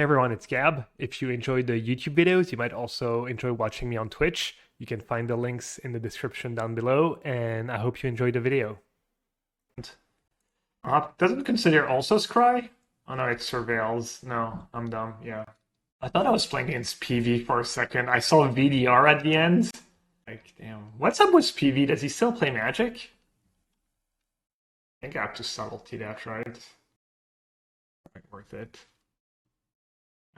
Hey everyone, it's Gab. If you enjoyed the YouTube videos, you might also enjoy watching me on Twitch. You can find the links in the description down below, and I hope you enjoyed the video. Doesn't consider also Scry? Oh no, it surveils. No, I'm dumb, yeah. I thought I was playing against PV for a second. I saw VDR at the end. Like, damn. What's up with PV? Does he still play Magic? I think I have to Subtlety that, right? Worth it.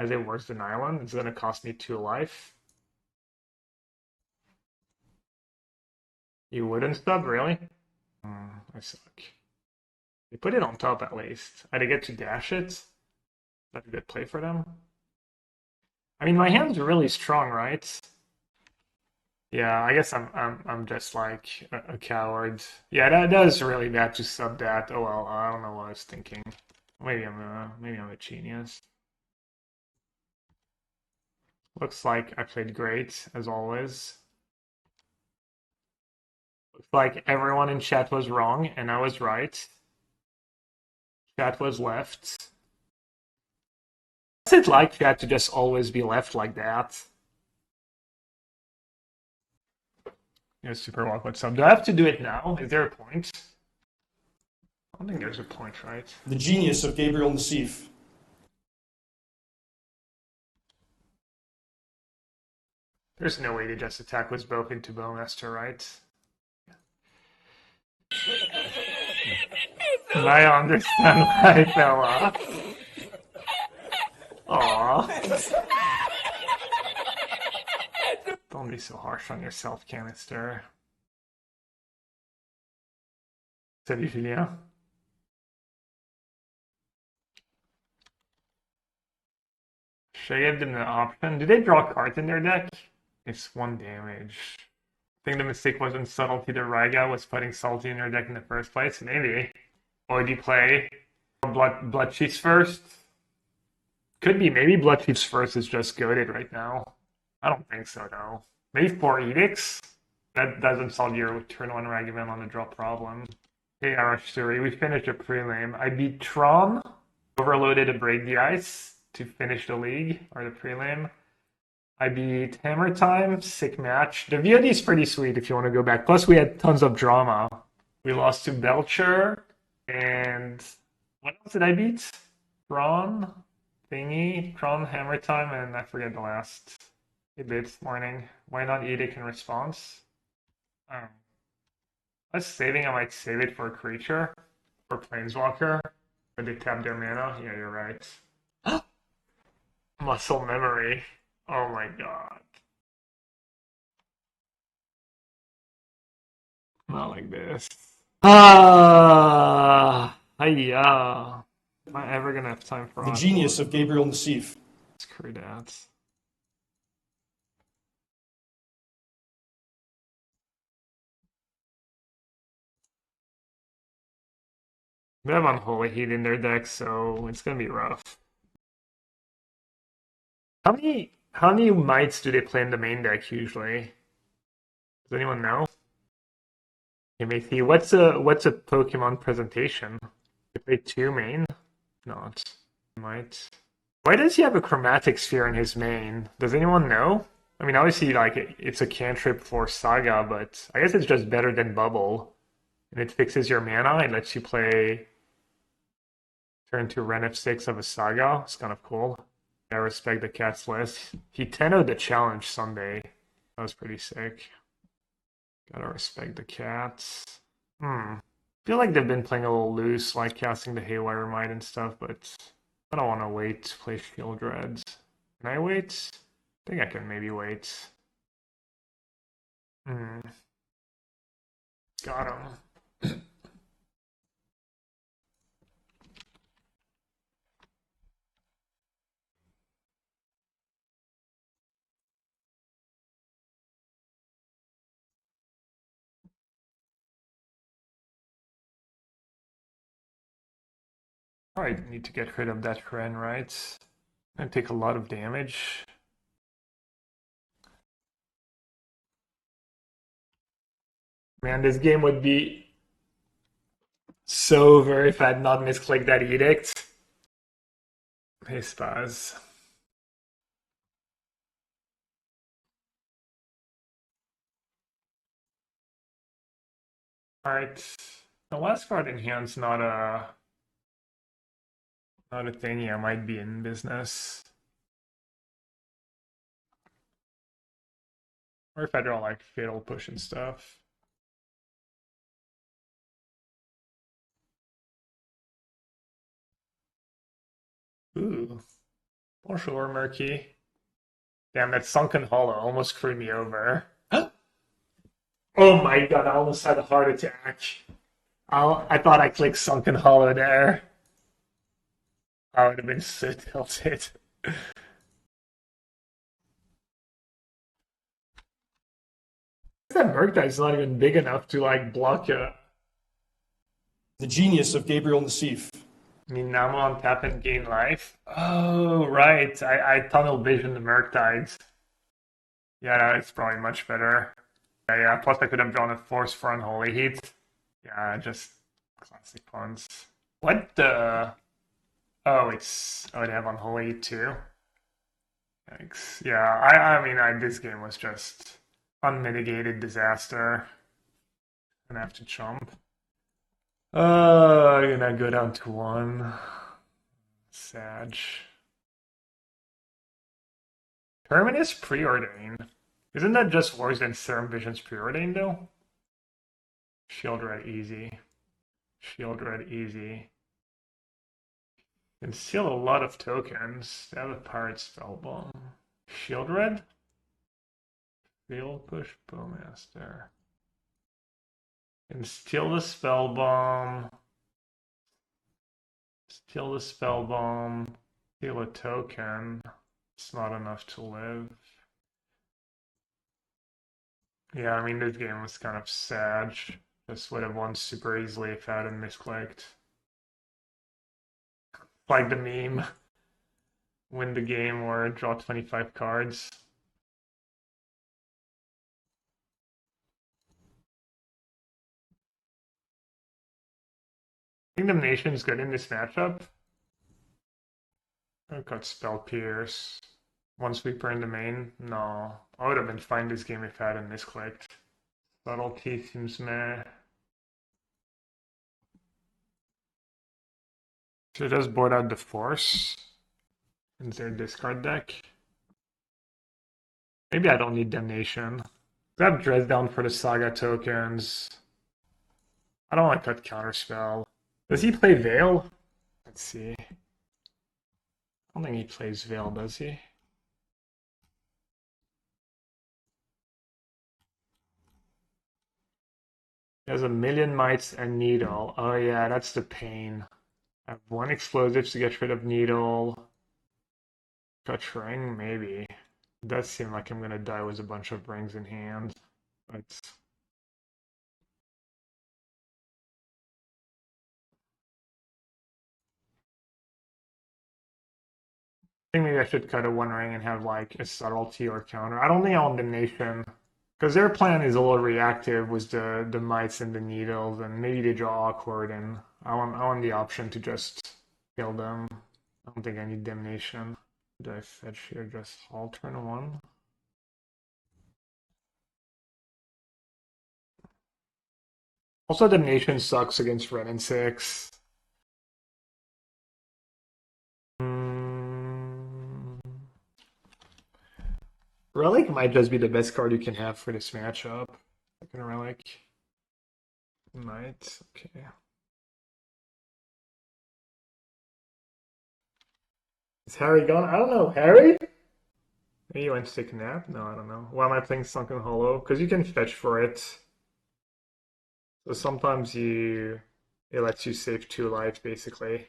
Is it worse than Island? It's gonna cost me 2 life. You wouldn't sub, really? I suck. They put it on top at least. I get to dash it. That's a good play for them. I mean, my hand's really strong, right? Yeah, I guess I'm just like a coward. Yeah, that is really bad to sub that. Oh well, I don't know what I was thinking. Maybe I'm a genius. Looks like I played great as always. Looks like everyone in chat was wrong and I was right. Chat was left. What's it like, chat, to just always be left like that? Yeah, super awkward sub. Do I have to do it now? Is there a point? I don't think there's a point, right? The genius of Gabriel Nassif. There's no way to just attack with both into Bowmaster, right? And I understand why I fell off. Aww. Don't be so harsh on yourself, Canister. Salut, Julien. Should I give them the option? Do they draw cards in their deck? It's 1 damage. I think the mistake wasn't Subtlety. The Raiga was putting Subtlety in their deck in the first place. Maybe. Or do you play Bloodchief's first? Could be. Maybe Bloodchief's first is just goated right now. I don't think so, though. Maybe 4 Edicts? That doesn't solve your turn 1 Ragavan on the draw problem. Hey, SORCERY, we finished a prelim. I beat Tron, overloaded to break the ice to finish the league, or the prelim. I beat Hammer Time, sick match. The VOD is pretty sweet if you want to go back. Plus, we had tons of drama. We lost to Belcher, and what else did I beat? Tron, Thingy, Tron, Hammer Time, and I forget the last. A bit morning. Why not Edict in response? I was saving, I might save it for a creature. For Planeswalker. But they tap their mana. Yeah, you're right. Muscle memory. Oh my god. Not like this. Hiya. Am I ever gonna have time for The genius of Gabriel Nassif. Screw that. They have Unholy Heat in their deck, so it's gonna be rough. How many mites do they play in the main deck usually? Does anyone know? Okay, Matthew, what's a Pokemon presentation? They play 2 main? Not. Might. Why does he have a Chromatic Sphere in his main? Does anyone know? I mean, obviously, like, it's a cantrip for Saga, but I guess it's just better than Bubble. And it fixes your mana and lets you play turn to Ren F6 of a Saga. It's kind of cool. I respect the cat's list. He 10-0'd the challenge Sunday. That was pretty sick. Gotta respect the cats. I feel like they've been playing a little loose, like casting the Haywire Might and stuff, but I don't want to wait to play Sheoldred. Can I wait? I think I can maybe wait. Got him. I need to get rid of that Ren, right? And take a lot of damage. Man, this game would be so over if I had not misclicked that Edict. Hey, Spaz. Alright. The last card in hand's not a thingy I might be in business. Or if I draw like Fatal Push and stuff. Ooh. Bonjour, Murky. Damn, that Sunken Hollow almost screwed me over. Oh my god, I almost had a heart attack. I thought I clicked Sunken Hollow there. I would have been so tilted. That Murktide's not even big enough to like block a The genius of Gabriel Nassif. Minamo on tap and gain life. Oh right, I tunnel vision the Murktides. Yeah, it's probably much better. Yeah, plus I could have drawn a Force for Unholy Heat. Yeah, just classic puns. What the? Oh, they have Unholy Heat too. Thanks. Yeah, I mean, this game was just unmitigated disaster. Gonna have to chump. I'm gonna go down to 1. Sad. Terminus Preordain. Isn't that just worse than Serum Vision's Preordain, though? Sheoldred easy. Sheoldred easy. Can steal a lot of tokens. They have a Pirate Spellbomb. Sheoldred? Orcish Bowmasters. Can steal the Spellbomb. Steal the Spellbomb. Steal a token. It's not enough to live. Yeah, I mean, this game was kind of sad. Just would have won super easily if I hadn't misclicked. Like the meme. Win the game or draw 25 cards. Kingdom Nation's good in this matchup. I've got Spell Pierce. One sweeper in the main? No. I would have been fine this game if I hadn't misclicked. Subtlety seems meh. Should I just board out the Force in their discard deck? Maybe I don't need Damnation. I have Dress down for the Saga tokens. I don't want to cut Counterspell. Does he play Veil? Let's see. I don't think he plays Veil, does he? He has a million Mites and Needle. Oh yeah, that's the pain. I have 1 explosive to get rid of Needle. Touch Ring? Maybe. It does seem like I'm gonna die with a bunch of rings in hand. But I think maybe I should cut a 1 ring and have like a Subtlety or counter. I don't think I want Damnation. Because their plan is a little reactive with the Mites and the Needles, and maybe they draw awkward, and I want the option to just kill them. I don't think I need Damnation. Do I fetch here just all turn 1? Also, Damnation sucks against Red and 6. Relic might just be the best card you can have for this matchup. Second Relic. Might. Okay. Is Harry gone? I don't know. Harry? Maybe you went to take a nap? No, I don't know. Why am I playing Sunken Hollow? Because you can fetch for it. So sometimes it lets you save 2 lives, basically.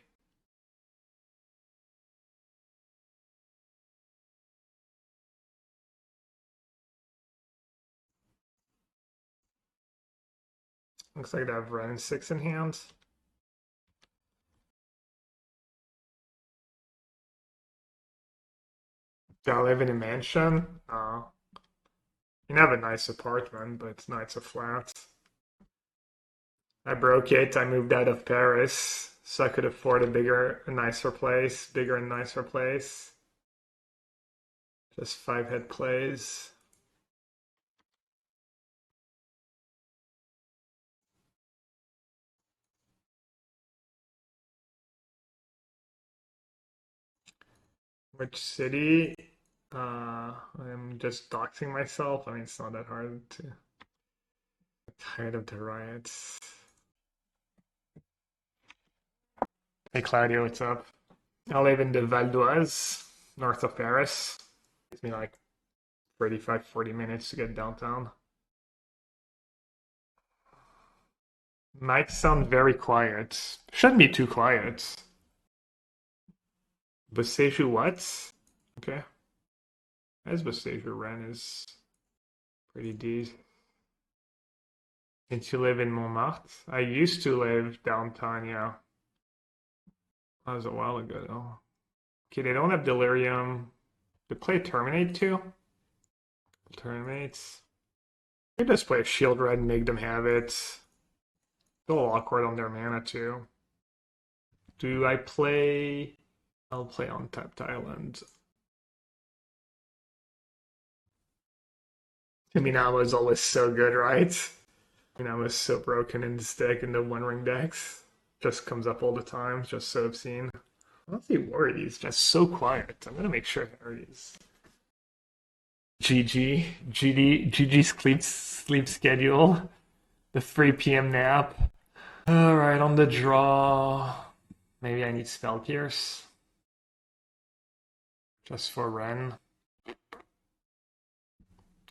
Looks like they have Ren and 6 in hand. Do I live in a mansion? You can have a nice apartment, but no, it's a flat. I broke it. I moved out of Paris, so I could afford a bigger, nicer place. Bigger and nicer place. Just 5-head plays. Which city? I'm just doxing myself. I mean, it's not that hard to. I'm tired of the riots. Hey Claudio, what's up? I live in the Val d'Oise, north of Paris. It takes me like 35-40 minutes to get downtown. Might sound very quiet. Shouldn't be too quiet. Boseju what? Okay. As Boseju Ren is pretty decent. Since you live in Montmartre? I used to live downtown, yeah. That was a while ago though. Okay, they don't have Delirium. They play Terminate too? Terminates. They just play a Sheoldred and make them have it. It's a little awkward on their mana too. Do I play? I'll play on Tapped Island. Minamo is always so good, right? Minamo is so broken in this deck in the One Ring decks. Just comes up all the time, just so obscene. Honestly, Worry is just so quiet. I'm gonna make sure Harry's. GG sleep schedule. The 3 p.m. nap. Alright, on the draw. Maybe I need Spell Pierce. Just for Ren. I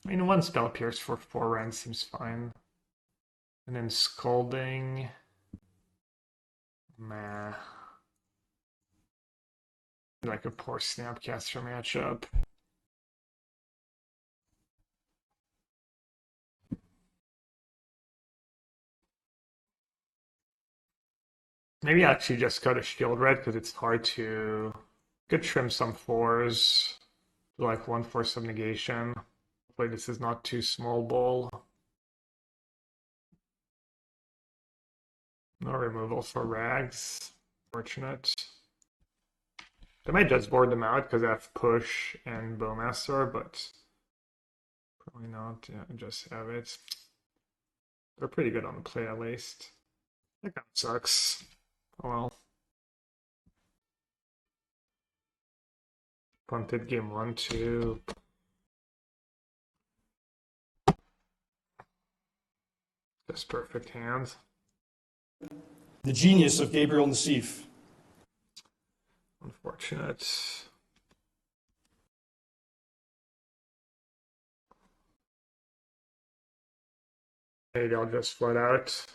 mean, one Spell Pierce for 4 Ren seems fine. And then Scolding. Meh. Like a poor Snapcaster matchup. Maybe I actually just go to Sheoldred because it's hard to. Could trim some 4s. Like 1 Force of Negation. Hopefully this is not too small ball. No removal for Rags. Fortunate. They might just board them out because I have Push and Bowmaster, but probably not. Yeah, just have it. They're pretty good on the play at least. That kind of sucks. Oh well. Punted game 1, 2. Just perfect hand. The genius of Gabriel Nassif. Unfortunate. Maybe I'll just flood out.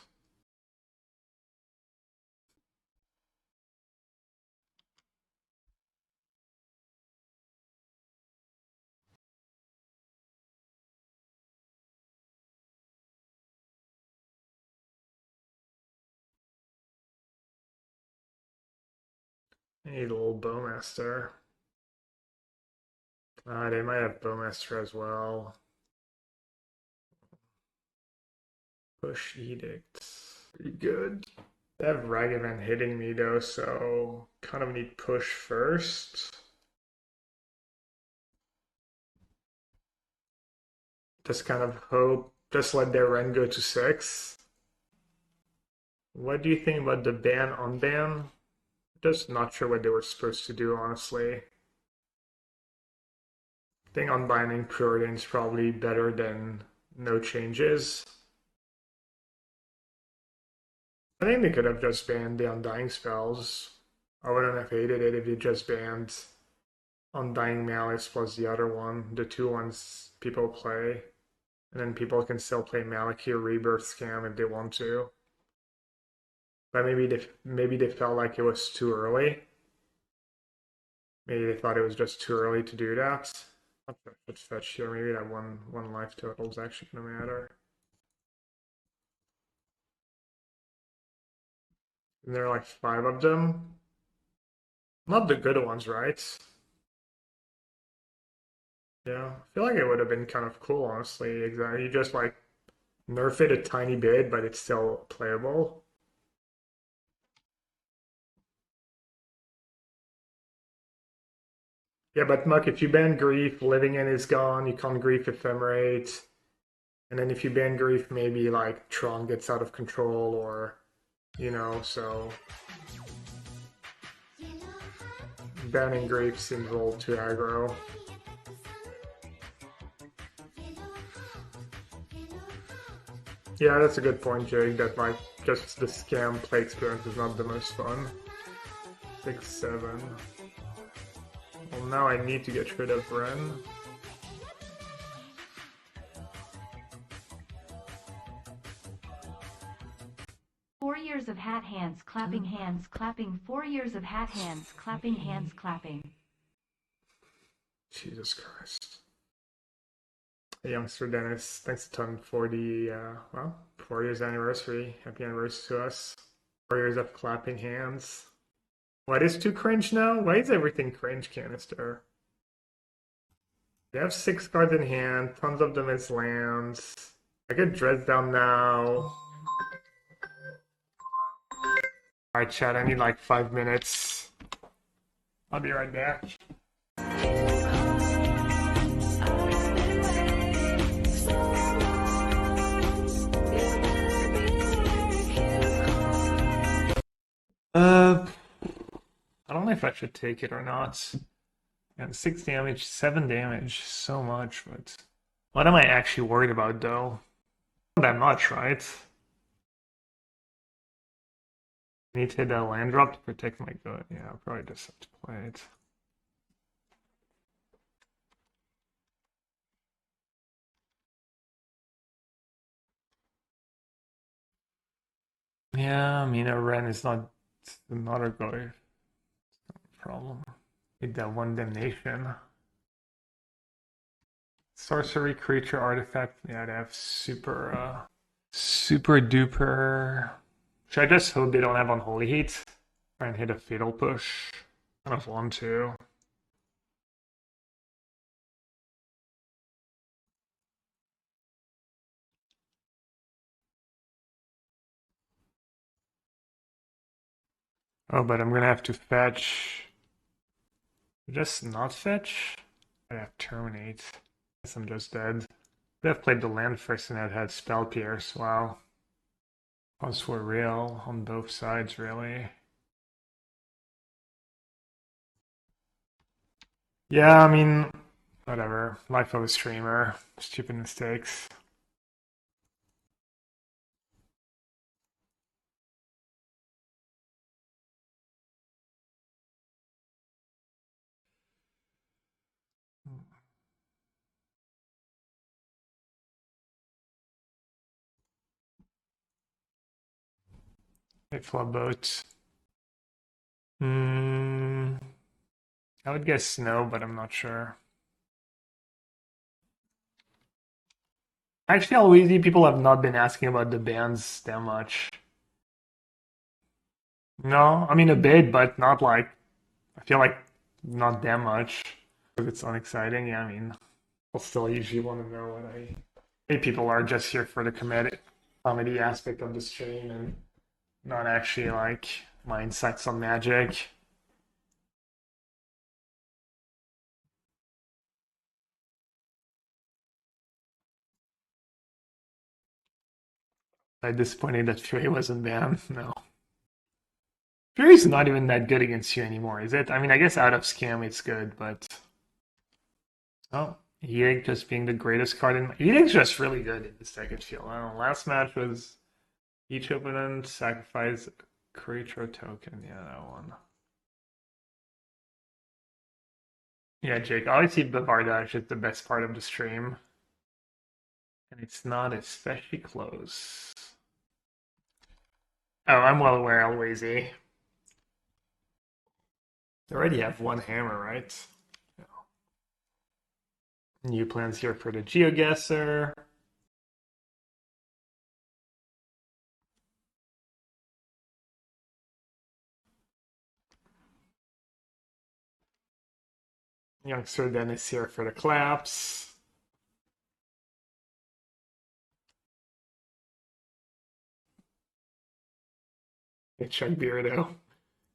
I need a little Bowmaster. They might have Bowmaster as well. Push Edict. Pretty good. They have Ragavan hitting me though, so kind of need push first. Just kind of hope, just let their Ren go to 6. What do you think about the ban unban? Just not sure what they were supposed to do, honestly. I think unbinding Preordain is probably better than no changes. I think they could have just banned the Undying spells. I wouldn't have hated it if you just banned Undying Malice plus the other one, the 2 ones people play. And then people can still play Malakir Rebirth Scam if they want to. But maybe they felt like it was too early. Maybe they thought it was just too early to do that. Let's fetch here. Maybe that one life total is actually gonna matter. And there are like 5 of them. Not the good ones, right? Yeah, I feel like it would have been kind of cool, honestly. Exactly. You just like nerf it a tiny bit, but it's still playable. Yeah, but Muck, if you ban Grief, Living In is gone, you can't Grief Ephemerate. And then if you ban Grief, maybe like Tron gets out of control or, so banning Grape seems a little too aggro. Yeah, that's a good point, Jake, that like just the scam play experience is not the most fun. 6-7. Well, now I need to get rid of Ren. Years of hat hands clapping 4 years of hat hands clapping. Jesus Christ. Hey, youngster Dennis, thanks a ton for the, 4 years anniversary. Happy anniversary to us. 4 years of clapping hands. What is too cringe now? Why is everything cringe, Canister? We have 6 cards in hand, tons of them as lands. I get Dredge down now. Alright, chat, I need like 5 minutes. I'll be right back. I don't know if I should take it or not. And 6 damage, 7 damage, so much, but what am I actually worried about though? Not that much, right? Need to hit a land drop to protect my good. Yeah, I'll probably just have to play it. Yeah, I mean, a Ren is not a go. Problem. Hit that one damnation. Sorcery, creature, artifact. Yeah, they have super duper. Should I just hope they don't have Unholy Heat? Try and hit a Fatal Push. I don't want to. Oh, but I'm gonna have to fetch. Just not fetch? I have Terminate. Guess I'm just dead. Could have played the land first and I'd had Spell Pierce. Wow. Odds were real on both sides, really. Yeah, I mean, whatever. Life of a streamer. Stupid mistakes. They flop boats. I would guess snow, but I'm not sure. Actually, always people have not been asking about the bans that much. No, I mean a bit, but not like, I feel like not that much. If it's unexciting, yeah, I mean, I'll still usually want to know what I think. People are just here for the comedy aspect of the stream and not actually like my insights on Magic. I'm disappointed that Fury wasn't banned. No. Fury's not even that good against you anymore, is it? I mean, I guess out of Scam it's good, but... Oh, Edict just being the greatest card in... Edict's just really good in this deck, I feel. I don't know, last match was each opponent sacrifice a creature token. Yeah, that one. Yeah, Jake, obviously Bavardage is the best part of the stream. And it's not especially close. Oh, I'm well aware, Alwaysy. They already have one hammer, right? No. New plans here for the GeoGuessr. Youngster Dennis here for the collapse. Hey, Chuck Beardo.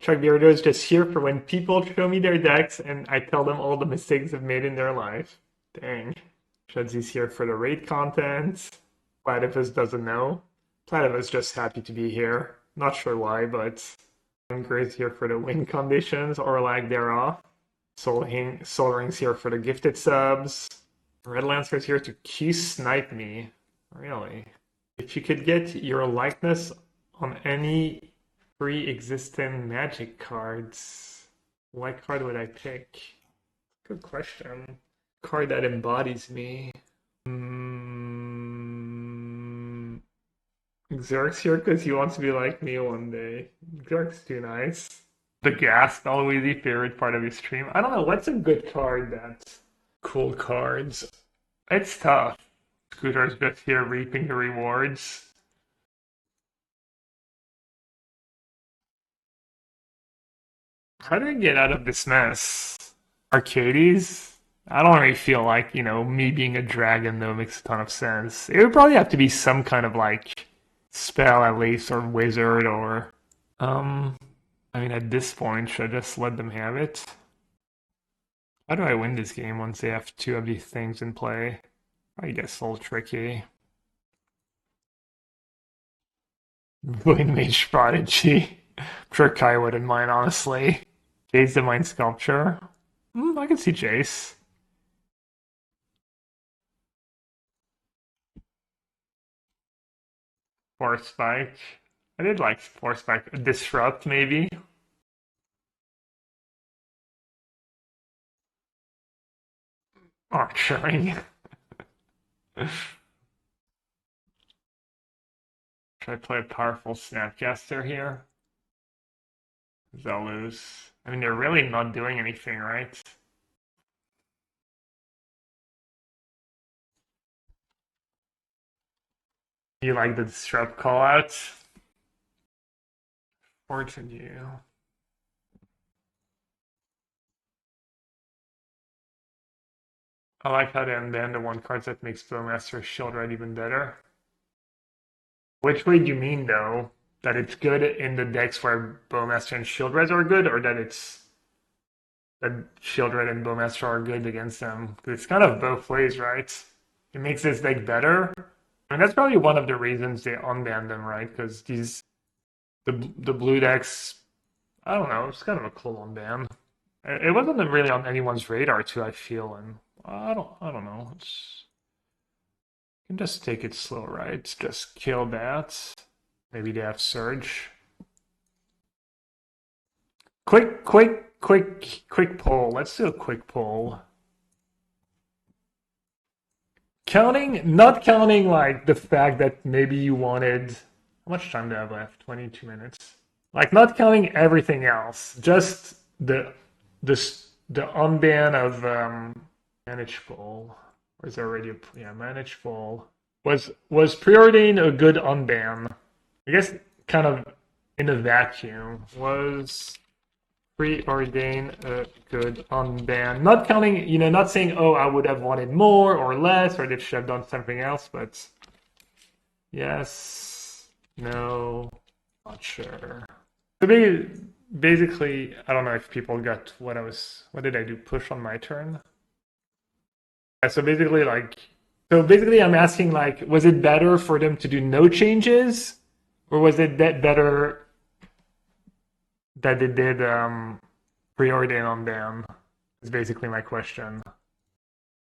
Chuck Beardo is just here for when people show me their decks and I tell them all the mistakes they've made in their life. Dang. Shudsy's here for the raid content. Platypus doesn't know. Platypus just happy to be here. Not sure why, but Grace here for the win conditions or lack thereof. Soaring's here for the gifted subs. Red Lancer's here to key snipe me. Really? If you could get your likeness on any pre-existing Magic cards, what card would I pick? Good question. Card that embodies me. Xerx's here because he wants to be like me one day. Xerx's too nice. The gas always the favorite part of your stream. I don't know, what's a good card that's cool cards? It's tough. Scooter's just here reaping the rewards. How do I get out of this mess? Arcades? I don't really feel like, me being a dragon though makes a ton of sense. It would probably have to be some kind of like spell at least, or wizard, or I mean at this point should I just let them have it? How do I win this game once they have two of these things in play? I guess a little tricky. Void Mage Prodigy. I'm sure Kai wouldn't mind, honestly. Jace Divine Sculpture. I can see Jace. Force Spike. I did like Force Spike. Disrupt, maybe. Archery. Should I play a powerful Snapcaster here? They'll lose. I mean, they're really not doing anything, right? You like the disrupt callout? Fortune you. I like how they unban the one card that makes Bowmaster Sheoldred even better. Which way do you mean, though? That it's good in the decks where Bowmaster and Sheoldred are good, or that Sheoldred and Bowmaster are good against them? Because it's kind of both ways, right? It makes this deck better. I mean, that's probably one of the reasons they unbanned them, right? Because the blue decks, I don't know, it's kind of a cool unban. It wasn't really on anyone's radar too, I feel, and I don't know. You can just take it slow, right? Just kill that. Maybe they have Surge. Quick poll. Let's do a quick poll. Not counting like the fact that maybe you wanted. How much time do I have left? 22 minutes. Like not counting everything else, just the unban of Manage Full. Or is there already a Manage Full? Was Preordain a good unban? I guess kind of in a vacuum. Was Preordain a good unban? Not counting, not saying, oh, I would have wanted more or less, or they should have done something else, but yes, no, not sure. So basically, I don't know if people got what did I do? Push on my turn? Yeah, so basically, I'm asking, was it better for them to do no changes? Or was it better that they did Preordain on them? Is basically my question.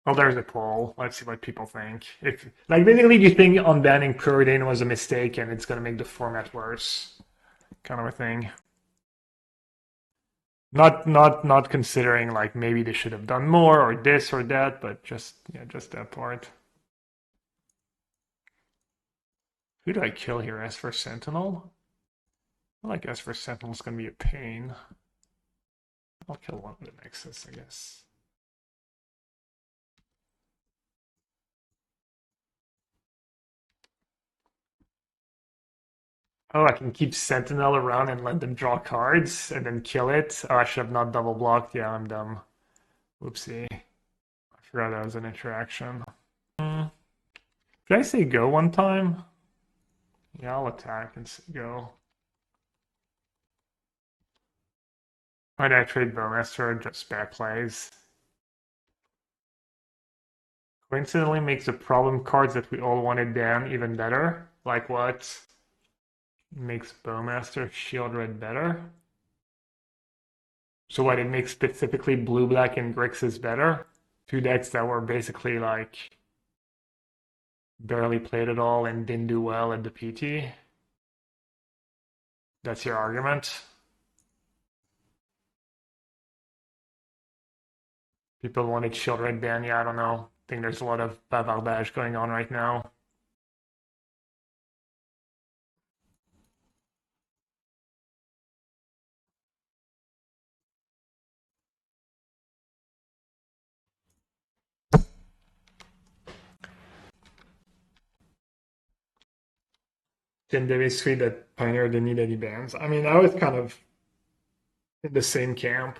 Well, there's a poll. Let's see what people think. If basically, do you think unbanning Preordain was a mistake and it's gonna make the format worse? Kind of a thing. Not considering maybe they should have done more or this or that, but just that part. Who do I kill here? Esper Sentinel? I like Esper Sentinel's gonna be a pain. I'll kill one of the Nexus, I guess. Oh, I can keep Sentinel around and let them draw cards and then kill it. Oh, I should have not double blocked. Yeah, I'm dumb. Whoopsie. I forgot that was an interaction. Did I say go one time? Yeah, I'll attack and go. Why did I trade Bowmaster? Just bad plays. Coincidentally makes the problem cards that we all wanted down even better. Like what? Makes Bowmaster Sheoldred better. So what, it makes specifically blue, black, and Grixis better? Two decks that were basically like barely played at all and didn't do well at the PT. That's your argument? People wanted Sheoldred ban, yeah, I don't know. I think there's a lot of bavardage going on right now. Then there is three that Pioneer didn't need any bans. I mean, I was kind of in the same camp,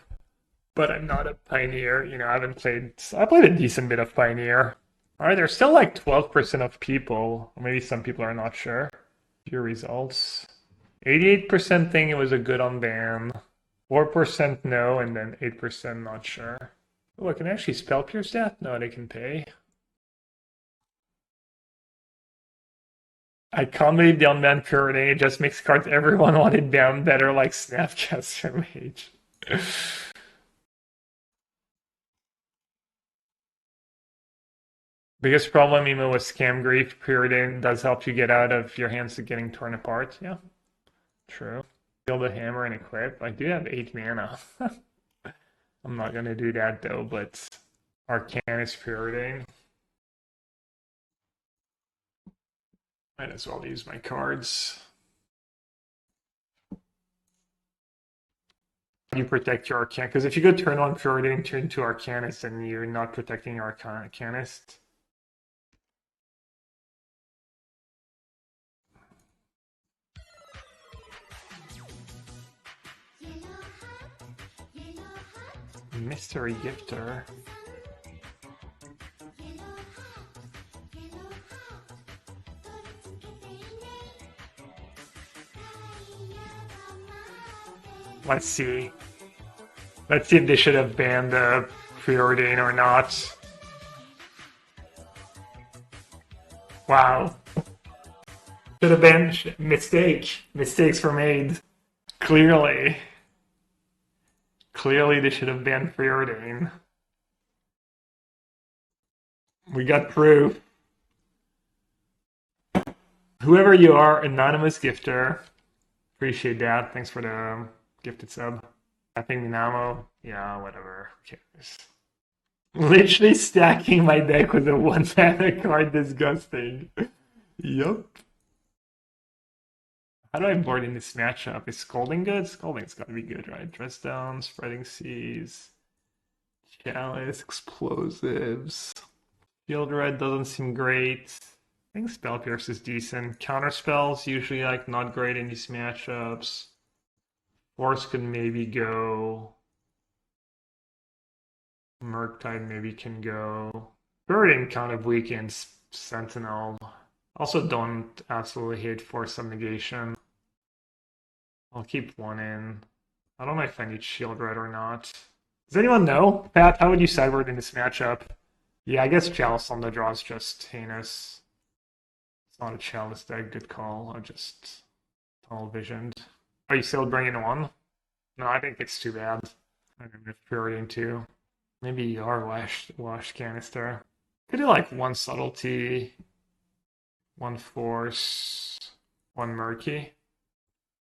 but I'm not a Pioneer. You know, I played a decent bit of Pioneer. All right, there's still like 12% of people, or maybe some people are not sure. Your results. 88% think it was a good on ban, 4% no, and then 8% not sure. Oh, I can actually spell pierce that? No, they can pay. I can't believe the unbanned Preordain. It just makes cards everyone wanted banned better, like Snapcaster Mage. Biggest problem, Emo, was scam grief. Preordain does help you get out of your hands getting torn apart. Yeah, true. Build a hammer and equip. I do have 8 mana. I'm not gonna do that though, but Arcanist Preordain. Might as well use my cards. How do you protect your Arcanist? Because if you go turn 1 Preordain, turn 2 Arcanist, then you're not protecting your Arcanist. Mystery Gifter. Let's see. Let's see if they should have banned the Preordain or not. Wow. Should have banned. Mistake. Mistakes were made. Clearly. Clearly they should have banned Preordain. We got proof. Whoever you are, anonymous gifter. Appreciate that. Thanks for the gifted sub. I think Minamo. Yeah, whatever. Who cares? Literally stacking my deck with a 1 mana card. Disgusting. Yup. How do I board in this matchup? Is Scalding good? Scalding's gotta be good, right? Dress down, Spreading Seas, Chalice, Explosives. Sheoldred doesn't seem great. I think Spell Pierce is decent. Counterspell's usually like not great in these matchups. Force could maybe go. Murktide maybe can go. Preordain kind of weakens Sentinel. Also don't absolutely hate Force of Negation. I'll keep one in. I don't know if I need Sheoldred or not. Does anyone know? Pat, how would you sideboard in this matchup? Yeah, I guess Chalice on the draw is just heinous. It's not a Chalice deck, good call. I just tunnel visioned. Are you still bringing one? No, I think it's too bad. I don't know if Preordain too. Maybe you are washed canister. Could do like 1 subtlety, 1 force, 1 murky.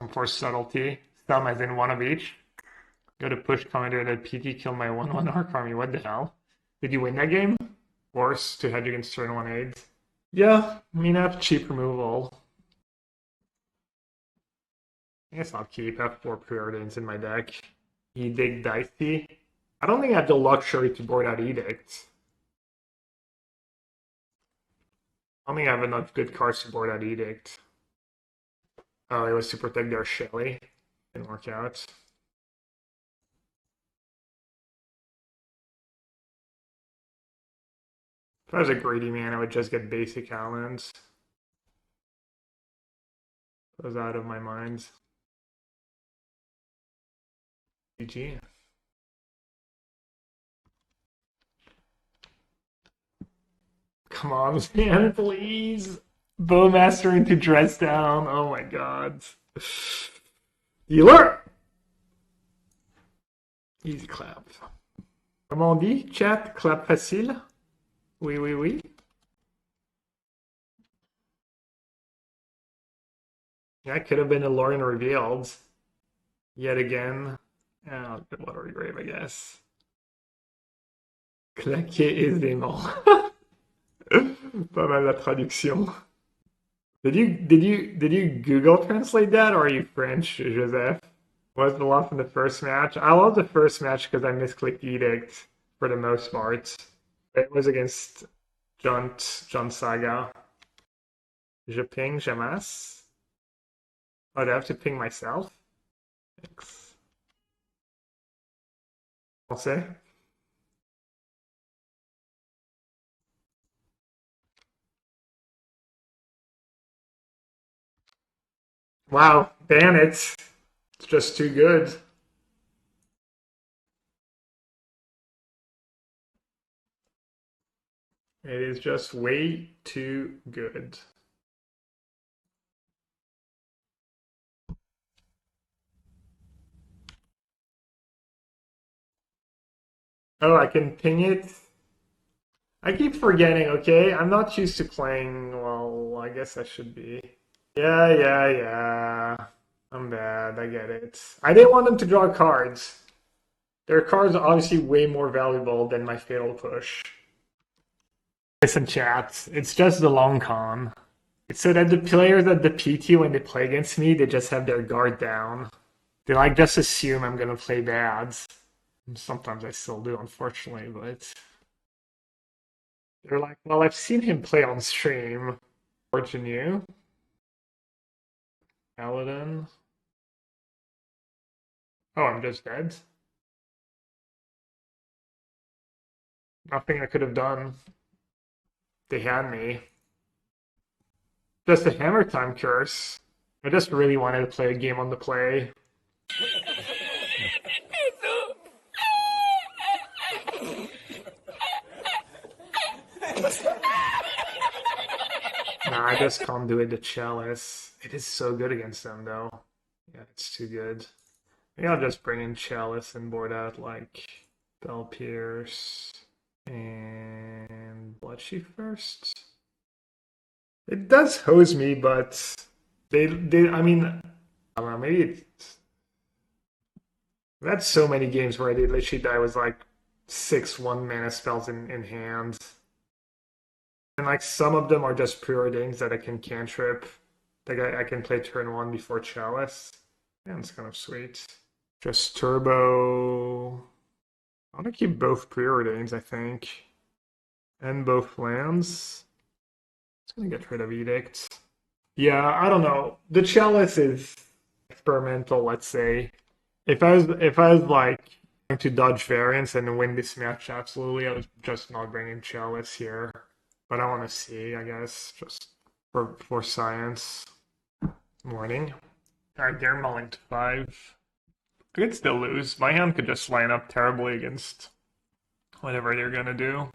Some force subtlety. Some as in 1 of each. Go to push commander that PT kill my 1/1 Arc Army. What the hell? Did you win that game? Force to hedge against turn 1 aids. Yeah, I mean I have cheap removal. I guess I'll keep. I have 4 Preordains in my deck. Edict Dicey. I don't think I have the luxury to board out Edict. I don't think I have enough good cards to board out Edict. Oh, it was to protect their Shelly. Didn't work out. If I was a greedy man, I would just get basic islands. That was out of my mind. GG. Come on, man, please. Bowmaster into dress down. Oh my god. Healer! Easy clap. Comment on dit, chat? Clap facile? Oui, oui, oui. Yeah, it could have been a Lrien Revealed. Yet again. Yeah, the Watery Grave, I guess. Claquer aisément. Pas mal la traduction. Did you Google translate that, or are you French, Joseph? Was the loss in the first match? I love the first match because I misclicked Edict for the most part. It was against John Saga. Je ping, j'amasse. Oh, do I have to ping myself? Thanks. Français? Wow, ban it. It's just too good. It is just way too good. Oh, I can ping it. I keep forgetting, okay? I'm not used to playing, well, I guess I should be. Yeah. I'm bad, I get it. I didn't want them to draw cards. Their cards are obviously way more valuable than my Fatal Push. Listen, chat, it's just the long con. It's so that the players at the PT, when they play against me, they just have their guard down. They like just assume I'm gonna play bad. Sometimes I still do, unfortunately, but they're like, well, I've seen him play on stream. Fortune you. Paladin. Oh, I'm just dead. Nothing I could have done. They had me. Just a hammer time curse. I just really wanted to play a game on the play. Nah, I just can't do it to Chalice. It is so good against them, though. Yeah, it's too good. Maybe I'll just bring in Chalice and board out, like, Bell Pierce and Bloodchief first. It does hose me, but I mean, I don't know, maybe it's... I've had so many games where I did literally die with, like, 6 1-mana spells in hand. And like some of them are just preordains that I can cantrip. Like I can play turn 1 before Chalice. Yeah, it's kind of sweet. Just turbo. I want to keep both preordains, I think. And both lands. It's gonna get rid of Edict. Yeah, I don't know. The Chalice is experimental, let's say. If I was like trying to dodge variance and win this match, absolutely, I was just not bringing Chalice here. But I want to see, I guess, just for science. Morning. Alright, they're mulling to 5. I could still lose. My hand could just line up terribly against whatever they're gonna do.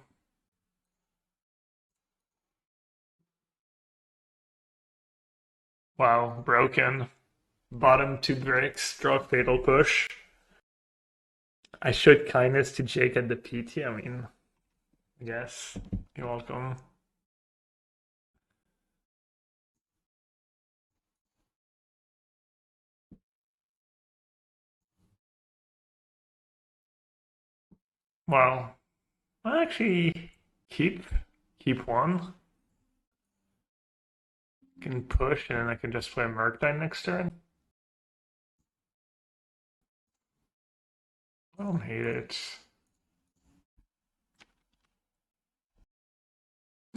Wow, broken. Bottom 2 bricks, draw Fatal Push. I showed kindness to Jake at the PT, I mean, I guess. You're welcome. Well, I'll actually keep one. Can push, and then I can just play Murktide next turn. I don't hate it.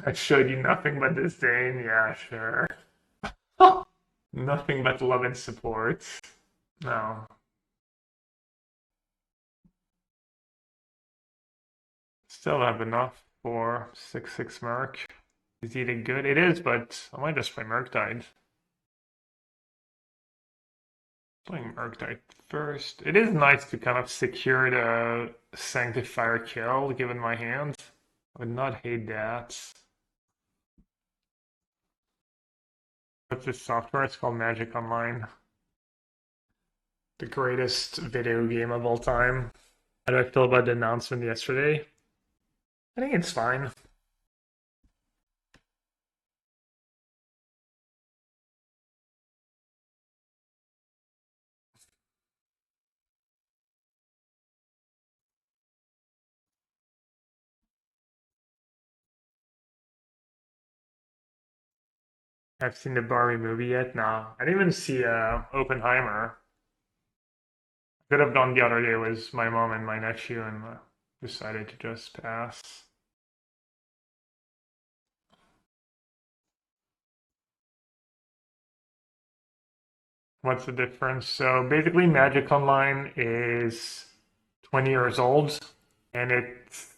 I showed you nothing but disdain. Yeah, sure. Nothing but love and support. No. Still have enough for 6/6 Merc. Is Edict good? It is, but I might just play Murktide. Playing Murktide first. It is nice to kind of secure the Sanctifier kill given my hand. I would not hate that. What's this software? It's called Magic Online. The greatest video game of all time. How do I feel about the announcement yesterday? I think it's fine. I've seen the Barbie movie yet? No. I didn't even see Oppenheimer. Could have done the other day was my mom and my nephew and decided to just pass. What's the difference? So basically Magic Online is 20 years old and it's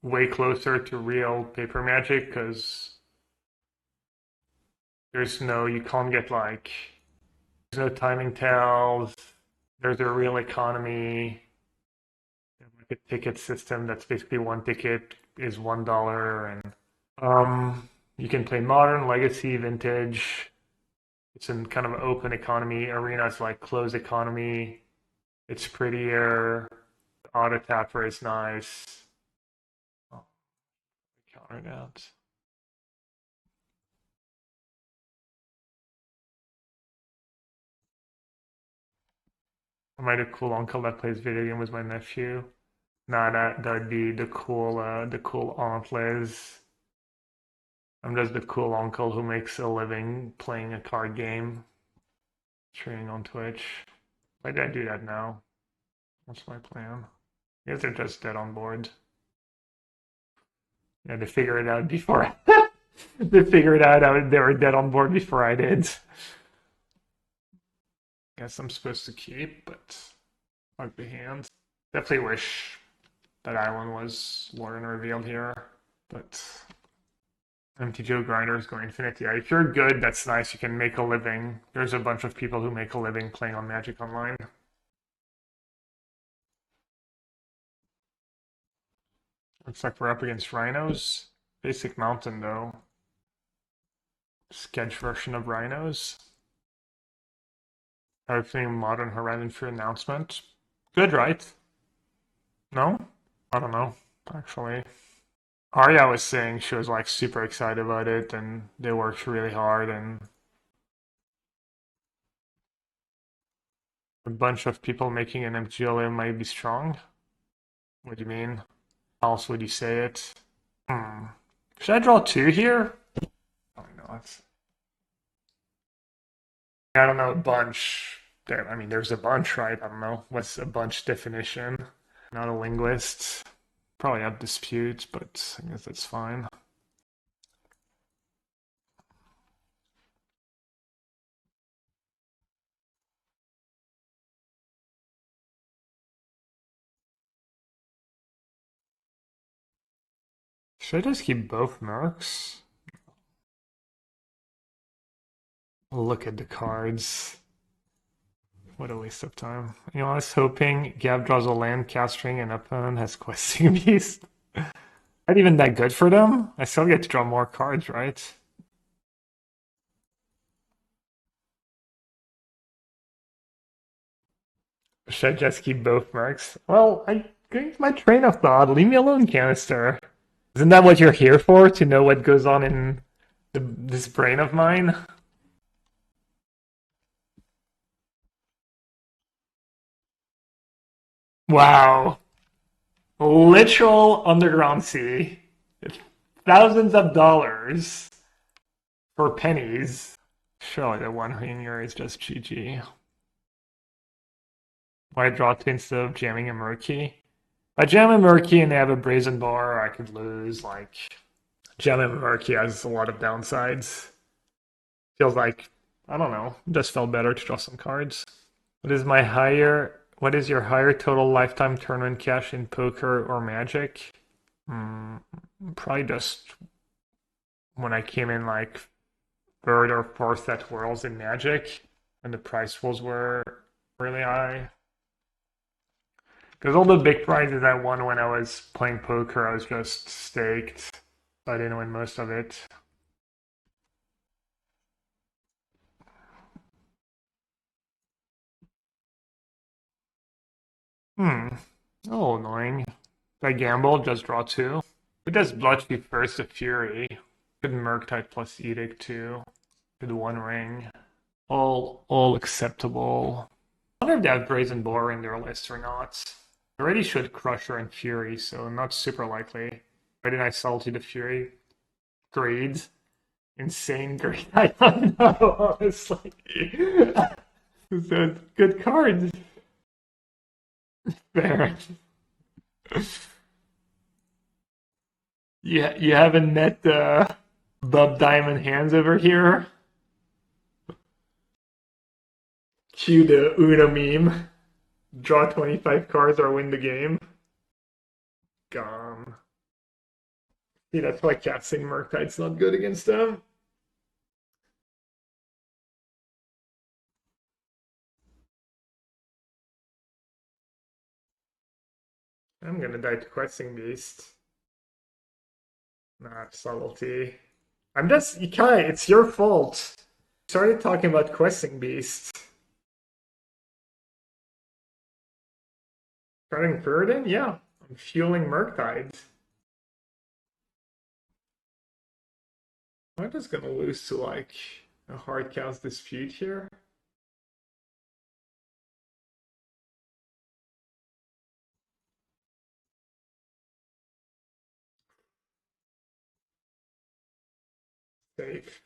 way closer to real paper Magic because you can't get there's no timing tells, there's a real economy, like a ticket system that's basically one ticket is $1 and you can play modern, legacy, vintage. It's in kind of an open economy. Arena's like closed economy. It's prettier. The auto tapper is nice. Oh, counter that. Am I the cool uncle that plays video game with my nephew? Nah, that'd be the cool Aunt Liz. I'm just the cool uncle who makes a living playing a card game, streaming on Twitch. Why did I do that now? What's my plan? I guess they're just dead on board. Yeah, they figure it out before they figured out they were dead on board before I did. Guess I'm supposed to keep, but fuck the hand. Definitely wish that island was Lrien Revealed here, but MTGO grinders go infinite. Yeah, if you're good, that's nice. You can make a living. There's a bunch of people who make a living playing on Magic Online. Looks like we're up against Rhinos. Basic Mountain, though. Sketch version of Rhinos. Everything Modern Horizon for announcement. Good, right? No? I don't know, actually. Arya was saying she was like super excited about it and they worked really hard and a bunch of people making an MTGO might be strong. What do you mean? How else would you say it? Should I draw 2 here? Oh no, I don't know, a bunch. I mean, there's a bunch, right? I don't know. What's a bunch definition? Not a linguist. Probably have disputes, but I guess that's fine. Should I just keep both Mercs? Look at the cards. What a waste of time. You know, I was hoping Gab draws a land, casting, and opponent has Questing Beast. Not even that good for them. I still get to draw more cards, right? Should I just keep both Mercs? Well, I'm going to my train of thought. Leave me alone, Canister. Isn't that what you're here for? To know what goes on in this brain of mine? Wow. Literal underground sea. Thousands of dollars for pennies. Surely the one here is just GG. Why draw 2 instead of jamming a Murky? If I jam a Murky and they have a Brazen Bar, I could lose. Like, jamming a Murky has a lot of downsides. Feels like, I don't know, just felt better to draw some cards. What is your higher total lifetime tournament cash in poker or Magic? Probably just when I came in like 3rd or 4th at Worlds in Magic, and the prize pools were really high. Because all the big prizes I won when I was playing poker, I was just staked. So I didn't win most of it. Oh, annoying. I gamble, just draw 2. It does Bloodchief first, a Fury. Could Murktide plus Edict too. Could One Ring. All acceptable. I wonder if they have Brazen Boar in their list or not. They already should Crusher and Fury, so not super likely. Why did I Salty the Fury? Greed. Insane greed. I don't know, honestly. So good cards. Fair. You haven't met Bub Diamond Hands over here? Cue the Uno meme. Draw 25 cards or win the game. Gone. See, that's why casting Murktide's not good against them. I'm gonna die to Questing Beast. Nah, Subtlety. I'm just, Ikai, it's your fault. You started talking about Questing Beast. Starting Preordain? Yeah. I'm fueling Murktide. I'm just gonna lose to like a hard cast dispute here. Safe.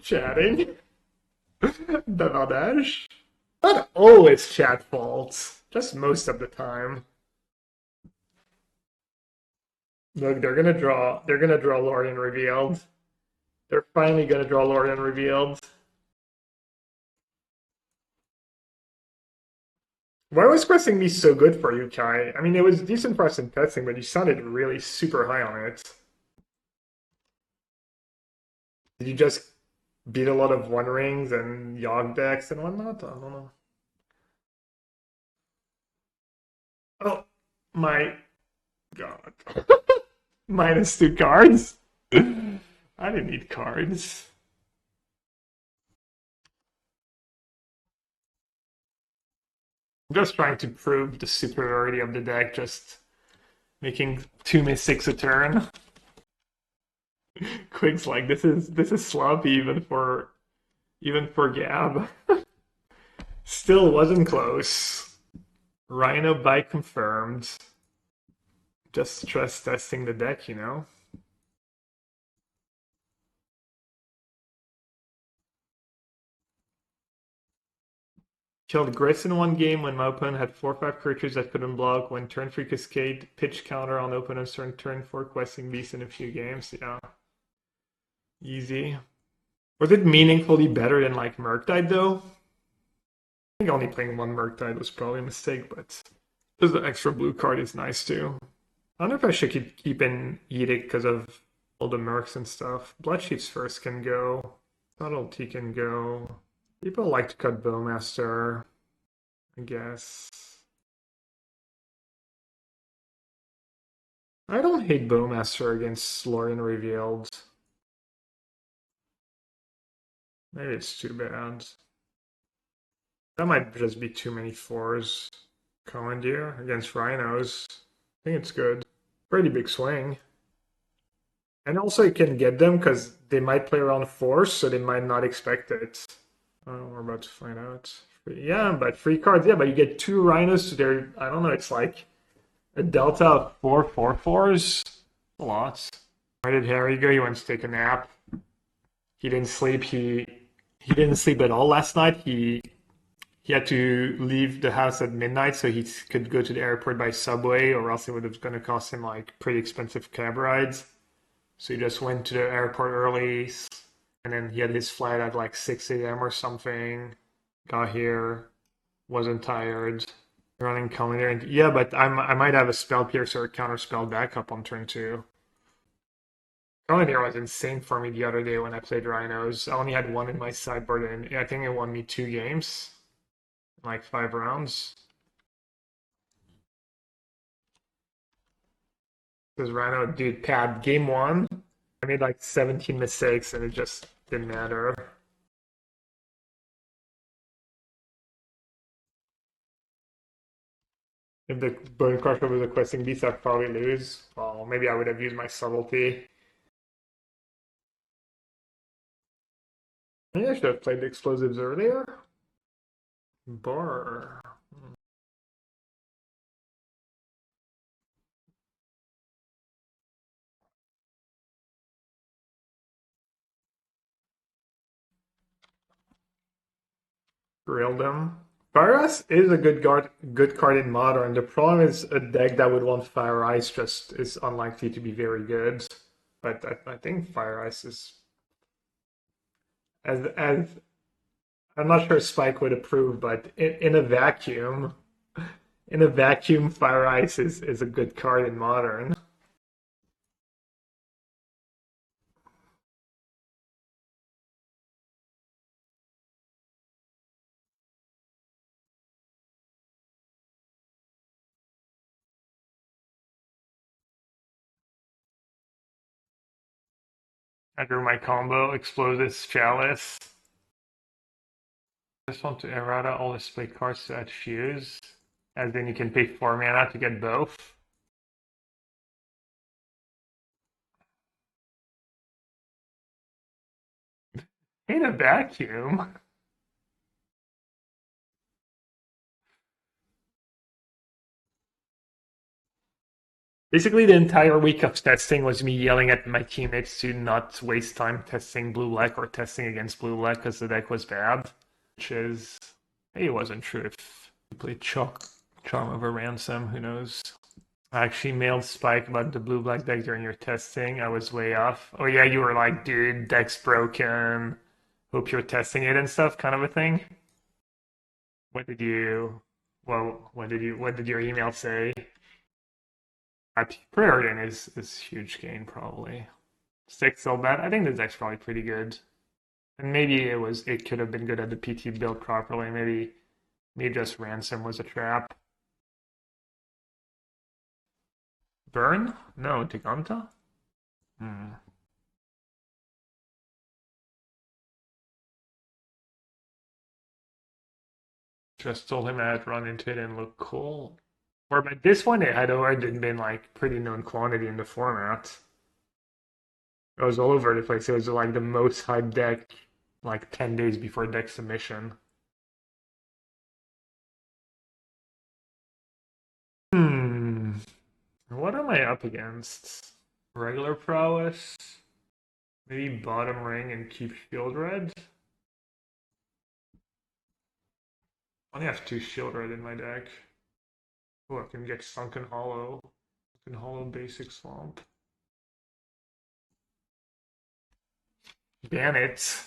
Chatting. Bavardage. Not always chat fault, just most of the time. Look, they're gonna draw Lrien Revealed. They're finally gonna draw Lrien Revealed. Why was Questing me so good for you, Kai? I mean, it was decent for us in testing, but you sounded really super high on it. Did you just beat a lot of One Rings and Yogg decks and whatnot? I don't know. Oh my god. -2 cards? I didn't need cards. I'm just trying to prove the superiority of the deck, just making 2 mystics a turn. Quick's like, this is sloppy even for Gab. Still wasn't close. Rhino buy confirmed. Just stress testing the deck, you know? Killed Gris in one game when my opponent had 4/5 creatures that couldn't block. When turn 3 Cascade, pitch counter on opponent's turn 4 Questing Beast in a few games. Yeah. Easy. Was it meaningfully better than like Murktide though? I think only playing one Murktide was probably a mistake, but just the extra blue card is nice too. I wonder if I should keep in Edict because of all the Mercs and stuff. Bloodchief's first can go. Subtlety can go. People like to cut Bowmaster, I guess. I don't hate Bowmaster against Lrien Revealed. Maybe it's too bad. That might just be too many 4s. Commandeer against Rhinos. I think it's good. Pretty big swing. And also you can get them because they might play around Force, so they might not expect it. Oh, we're about to find out. Yeah, but free cards. Yeah, but you get 2 Rhinos to their, I don't know, it's like a delta of 4 4/4s. A lot. Where did Harry go? He went to take a nap. He didn't sleep. He didn't sleep at all last night. He had to leave the house at midnight so he could go to the airport by subway, or else it would have going to cost him like pretty expensive cab rides. So he just went to the airport early, and then he had his flight at like 6 a.m. or something. Got here, wasn't tired. Running Commander. Yeah, but I might have a Spell Piercer or Counterspell backup on turn 2. Commander was insane for me the other day when I played Rhinos. I only had 1 in my sideboard, and I think it won me 2 games. Like 5 rounds. Because Rhino, dude, pad game 1. I made like 17 mistakes and it just didn't matter. If the Bone Crusher was a questing beast, I'd probably lose. Well, maybe I would have used my Subtlety. Maybe I should have played the explosives earlier. Bar. Grilled him. Fire Ice is a good card in Modern. The problem is a deck that would want Fire Ice just is unlikely to be very good. But I think Fire Ice is as I'm not sure Spike would approve, but in a vacuum, Fire Ice is a good card in Modern. I drew my combo, Explosives, Chalice. I just want to errata all the split cards to add Fuse, as then you can pay 4 mana to get both. In a vacuum. Basically, the entire week of testing was me yelling at my teammates to not waste time testing blue-black or testing against blue-black because the deck was bad. Which is, hey, it wasn't true if you played Charm over Ransom, who knows. I actually mailed Spike about the blue-black deck during your testing. I was way off. Oh yeah, you were like, dude, deck's broken. Hope you're testing it and stuff, kind of a thing. What did your email say? Preordain is huge gain probably. 6 still bad. I think this deck's probably pretty good. And maybe it could have been good at the PT built properly. Maybe just Ransom was a trap. Burn? No, Tiganta? Just told him I'd run into it and look cool. Or by this one, it had already been like pretty known quantity in the format. It was all over the place. It was like the most hyped deck like 10 days before deck submission. What am I up against? Regular prowess? Maybe bottom ring and keep Sheoldred? I only have 2 Sheoldred in my deck. Oh, I can get Sunken Hollow. Sunken Hollow basic swamp. Ban it.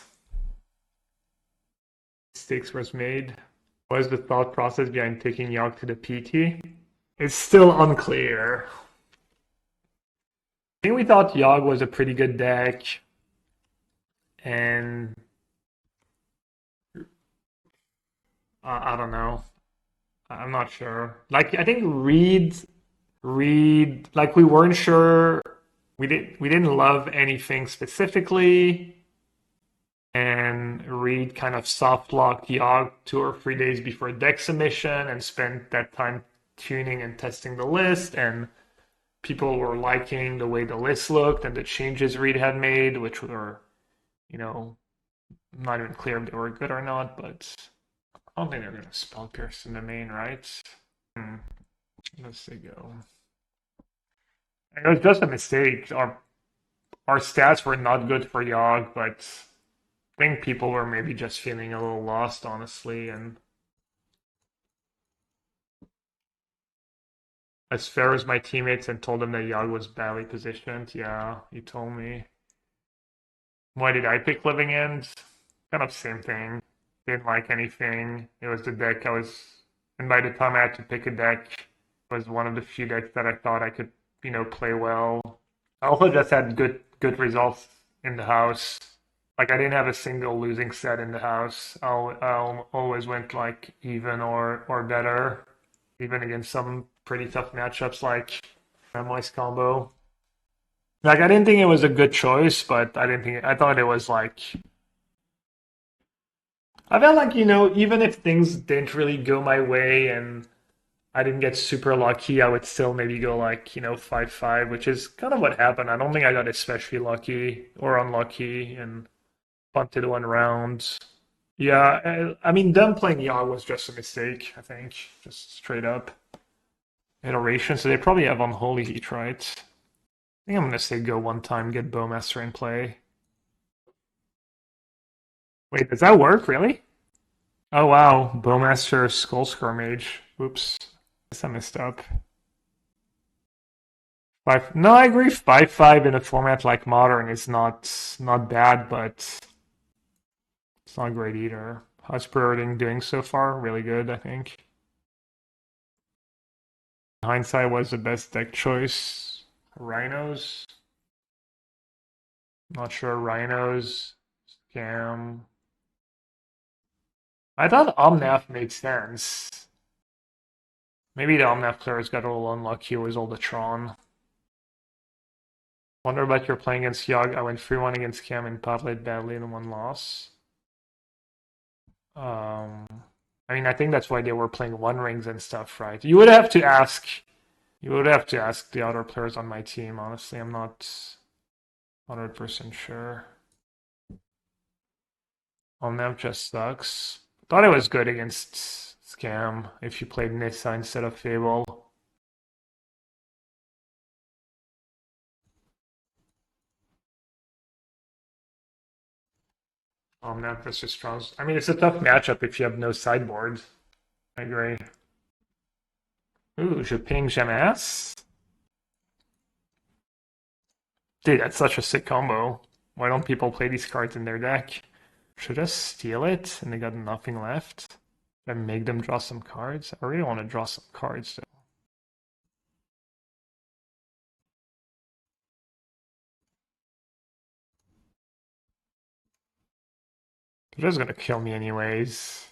Mistakes was made. What is the thought process behind taking Yogg to the PT? It's still unclear. I think we thought Yogg was a pretty good deck. And I don't know. I'm not sure. Like I think Reed like we weren't sure. We didn't love anything specifically. And Reed kind of soft locked Yogg 2 or 3 days before deck submission and spent that time tuning and testing the list, and people were liking the way the list looked and the changes Reed had made, which were, not even clear if they were good or not, but I don't think they're going to spell pierce in the main, right? Let's see go. It was just a mistake. Our stats were not good for Yogg, but I think people were maybe just feeling a little lost, honestly, and as fair as my teammates and told them that Yogg was badly positioned, yeah, you told me. Why did I pick Living End? Kind of same thing. Didn't like anything. It was the deck and by the time I had to pick a deck, it was one of the few decks that I thought I could, play well. I also just had good results in the house. Like I didn't have a single losing set in the house. I always went like even or better, even against some pretty tough matchups like Moist combo. Like I didn't think it was a good choice, but I thought it was like. I felt like even if things didn't really go my way and I didn't get super lucky, I would still maybe go like, 5-5, which is kind of what happened. I don't think I got especially lucky or unlucky and punted one round. Yeah, I mean, them playing Yogg was just a mistake, I think. Just straight up. Iteration, so they probably have Unholy Heat, right? I think I'm gonna say go one time, get Bowmaster in play. Wait, does that work, really? Oh wow, Bowmaster Skullscar Mage. Oops. Guess I messed up. No, I agree. 5-5 in a format like Modern is not bad, but it's not great either. How's Preordain doing so far? Really good, I think. Hindsight was the best deck choice. Rhinos. Not sure. Rhinos. Scam. I thought Omnath made sense. Maybe the Omnath players got a little unlucky with all the Tron. Wonder about your playing against Yogg. I went 3-1 against Cam and played badly in one loss. I mean, I think that's why they were playing One Rings and stuff, right? You would have to ask the other players on my team, honestly. I'm not 100% sure. Omnath just sucks. Thought it was good against Scam if you played Nissa instead of Fable. Omnath versus Strong. I mean, it's a tough matchup if you have no sideboard. I agree. Ooh, Je ping Jamas. Dude, that's such a sick combo. Why don't people play these cards in their deck? Should I steal it and they got nothing left? Should I make them draw some cards? I really want to draw some cards though. They're just gonna kill me anyways.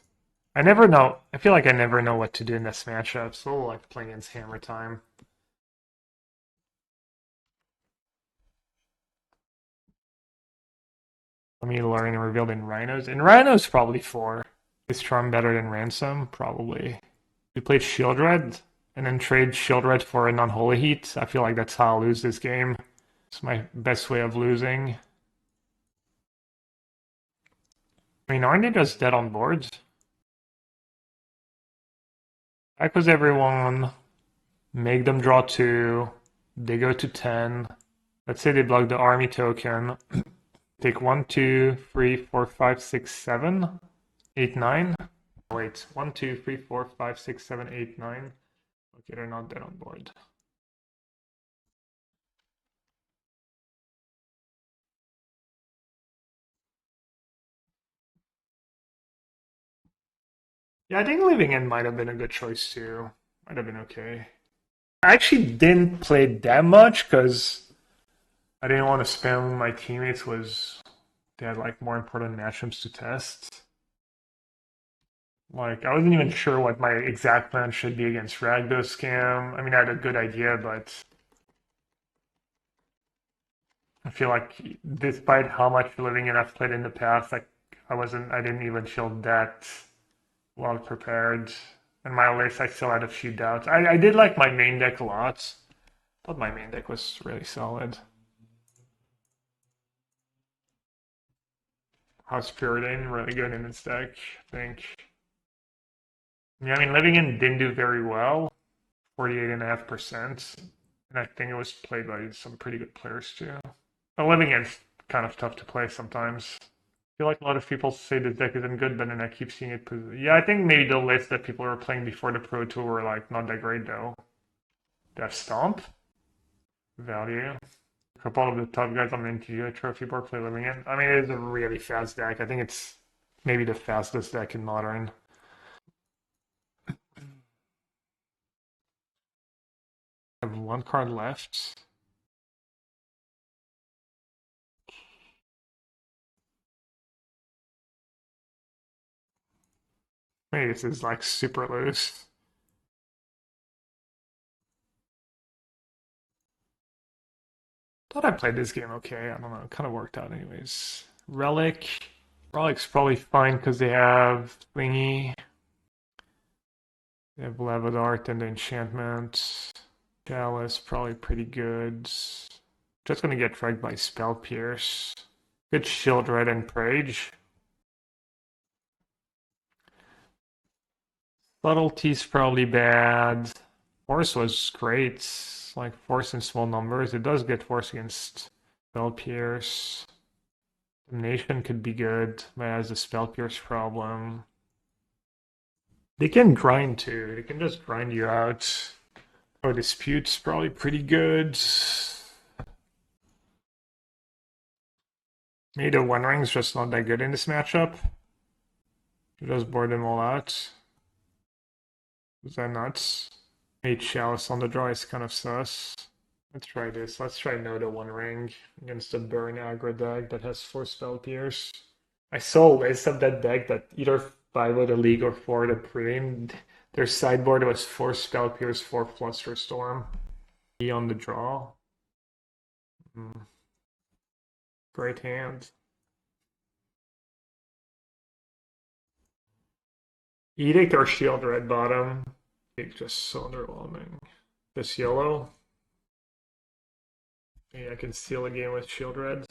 I never know. I feel like I never know what to do in this matchup. It's a little like playing against Hammer Time. Let me Lrien Revealed in Rhinos. In Rhinos, probably 4. Is Charm better than Ransom? Probably. We played Sheoldred and then trade Sheoldred for an Unholy Heat. I feel like that's how I'll lose this game. It's my best way of losing. I mean, aren't they just dead on board? Back was everyone. Make them draw 2. They go to 10. Let's say they block the army token. Take 1, 2, 3, 4, 5, 6, 7, 8, 9. Wait, 1, 2, 3, 4, 5, 6, 7, 8, 9. Okay, they're not dead on board. Yeah, I think Living End might have been a good choice too. Might have been okay. I actually didn't play that much because I didn't want to spam my teammates. They had like more important matchups to test. Like I wasn't even sure what my exact plan should be against Ragdo Scam. I mean, I had a good idea, but I feel like despite how much Living End I've played in the past, like I didn't even feel that well prepared. In my list, I still had a few doubts. I did like my main deck a lot. Thought my main deck was really solid. House Preordain, really good in this deck, I think. Yeah, I mean, Living In didn't do very well, 48.5%. And I think it was played by some pretty good players too. But Living In's kind of tough to play sometimes. I feel like a lot of people say this deck isn't good, but then I keep seeing it. Yeah, I think maybe the list that people were playing before the Pro Tour were like not that great though. They have Stomp, Value. A couple of the top guys on the MTGO trophy board play Living In. I mean, it is a really fast deck. I think it's maybe the fastest deck in Modern. I have one card left. Maybe this is like super loose. Thought I played this game okay. I don't know. It kind of worked out anyways. Relic. Relic's probably fine because they have Thingy. They have Leveled Art and the enchantment. Chalice, probably pretty good. Just gonna get fragged by Spell Pierce. Good Sheoldred and Prage. Subtlety's probably bad. Force was great. Like Force in small numbers. It does get Force against Spell Pierce. Damnation could be good, but it has a Spell Pierce problem. They can grind too. They can just grind you out. Oh, Dispute's probably pretty good. Maybe the One Ring's just not that good in this matchup. Just board them all out. Was that nuts? 8 Chalice on the draw is kind of sus. Let's try this. Let's try no to One Ring against a burn aggro deck that has 4 Spell Pierce. I saw a list of that deck that either 5 of the League or 4 of the Preordain. Their sideboard was 4 Spell Pierce, 4 Flusterstorm. E on the draw. Great hand. Edict or Sheoldred bottom. It's just so underwhelming. This yellow. Maybe I can steal a game with Sheoldred.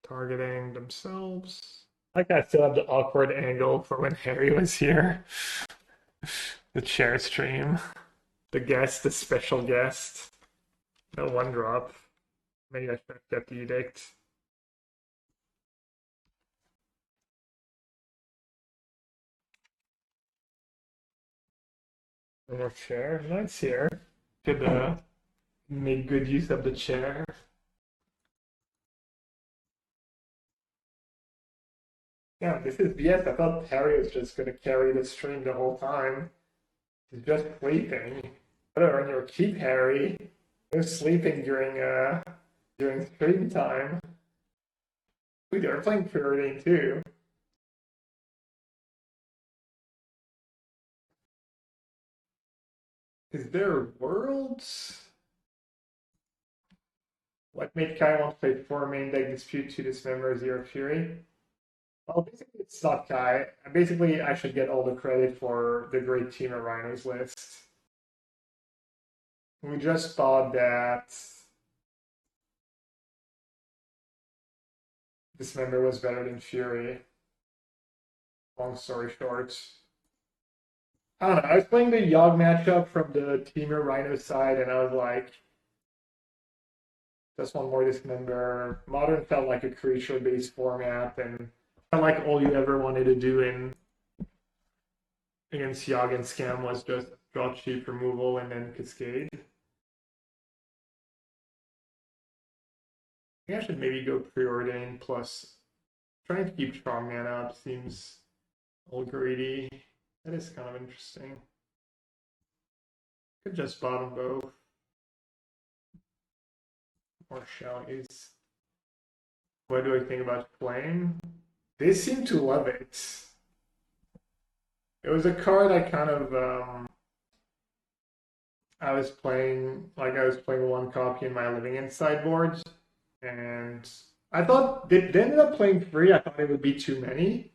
Targeting themselves. Like I still have the awkward angle for when Harry was here. The chair stream. The guest, the special guest. No one drop. Maybe I should get the Edict. No more chair. Nice here. Could make good use of the chair. Yeah, this is BS. I thought Harry was just going to carry the stream the whole time. He's just sleeping. Better earn your keep, Harry. No sleeping during stream time. Ooh, they're playing Preordain too. Is there worlds? What made Kai want to play 4 main deck dispute to dismember Zero Fury? Well, basically it's not Kai. Basically, I should get all the credit for the great team of Rhinos list. We just thought that Dismember was better than Fury. Long story short. I don't know, I was playing the Yogg matchup from the Teamer Rhino side, and I was like, just one more Dismember. Modern felt like a creature-based format, and felt like all you ever wanted to do against Yogg and Scam was just draw cheap removal and then Cascade. I think I should maybe go Preordain plus trying to keep Strongman up seems a little greedy. That is kind of interesting. Could just bottom both. Or Chalice. What do I think about playing? They seem to love it. It was a card I kind of I was playing one copy in my living in sideboard, and I thought they ended up playing 3. I thought it would be too many,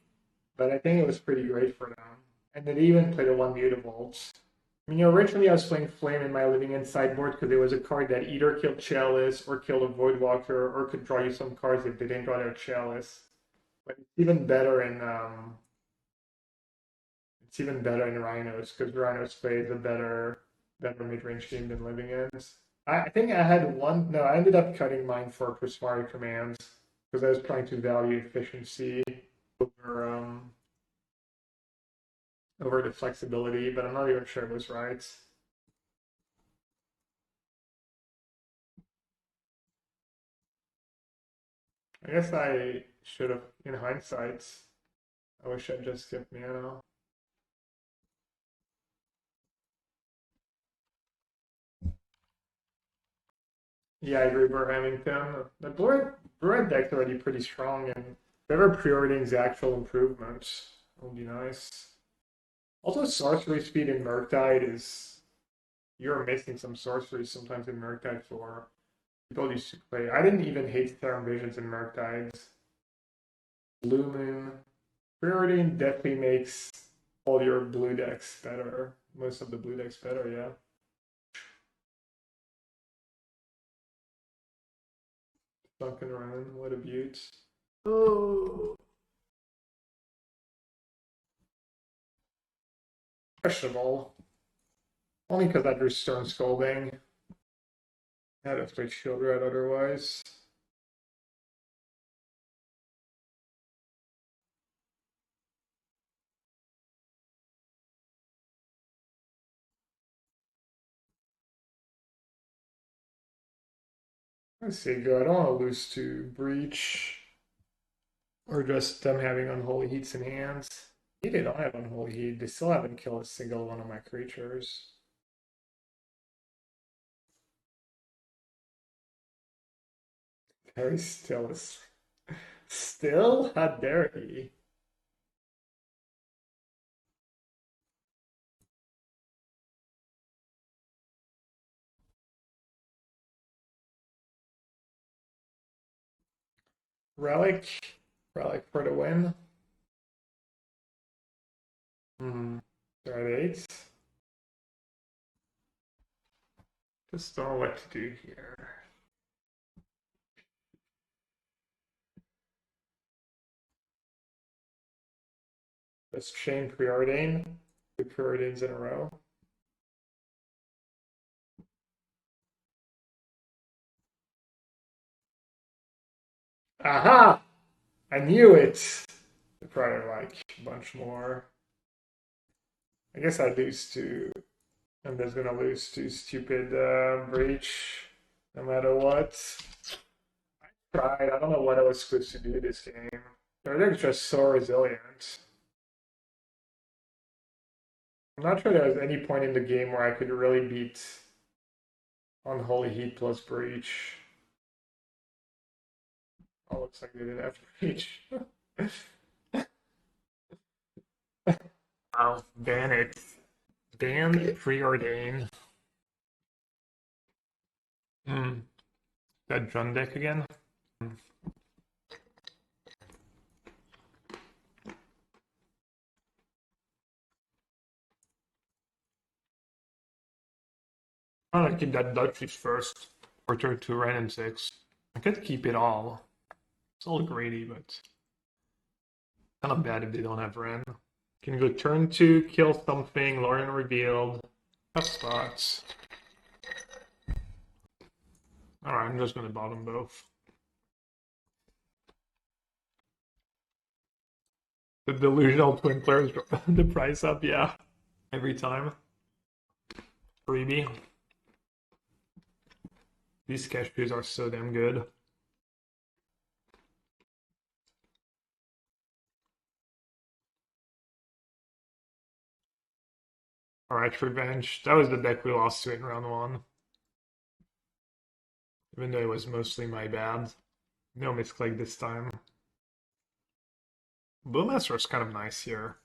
but I think it was pretty great for them. And they even played a 1 Mutavault. I mean, originally I was playing Flame in my living in sideboard because it was a card that either killed Chalice or killed a Voidwalker or could draw you some cards if they didn't draw their Chalice. But it's even better in Rhinos because Rhinos plays a better mid-range game than living ends. I think I had one. No, I ended up cutting mine for Prismari commands because I was trying to value efficiency over the flexibility, but I'm not even sure it was right. I guess I should have, in hindsight, I wish I'd just skipped Minamo. Yeah, I agree, Burhamington. The Blue-Red deck's already pretty strong, and whoever Preordain's actual improvement would be nice. Also, sorcery speed in Murktide is... You're missing some sorcery sometimes in Murktide for people used to play. I didn't even hate Therum Visions in Murktide. Blue Moon. Preordain definitely makes all your blue decks better. Most of the blue decks better, yeah. Sunken Ruins, what a beaut. Oh. Questionable. Only because I drew Stern Scolding. I'd have played Sheoldred otherwise. Let's see, go. I don't want to lose to Breach. Or just them having Unholy Heats in hands. Maybe they don't have Unholy Heat. They still haven't killed a single one of my creatures. Very still is. Still? How dare he? Relic. Relic for the win. They're at 8. Just don't know what to do here. Let's chain Preordain. 2 Preordains in a row. Aha! I knew it! Probably like a bunch more. I guess I lose to. I'm just gonna lose to stupid Breach no matter what. I tried. I don't know what I was supposed to do this game. They're just so resilient. I'm not sure there was any point in the game where I could really beat Unholy Heat plus Breach. Oh, looks like they didn't have Breach. I'll ban it. Ban Preordain. That Jund deck again? I'm gonna keep that Bloodchief first. Or turn 2 Ren and 6. I could keep it all. It's all greedy, but kind of bad if they don't have Ren. Can go turn 2, kill something, Lrien Revealed. Tough spots. Alright, I'm just gonna bottom both. The delusional twin players drop the price up, yeah. Every time. Freebie. These cashews are so damn good. Alright, Revenge. That was the deck we lost to in round 1. Even though it was mostly my bad. No misclick this time. Bowmaster is kind of nice here.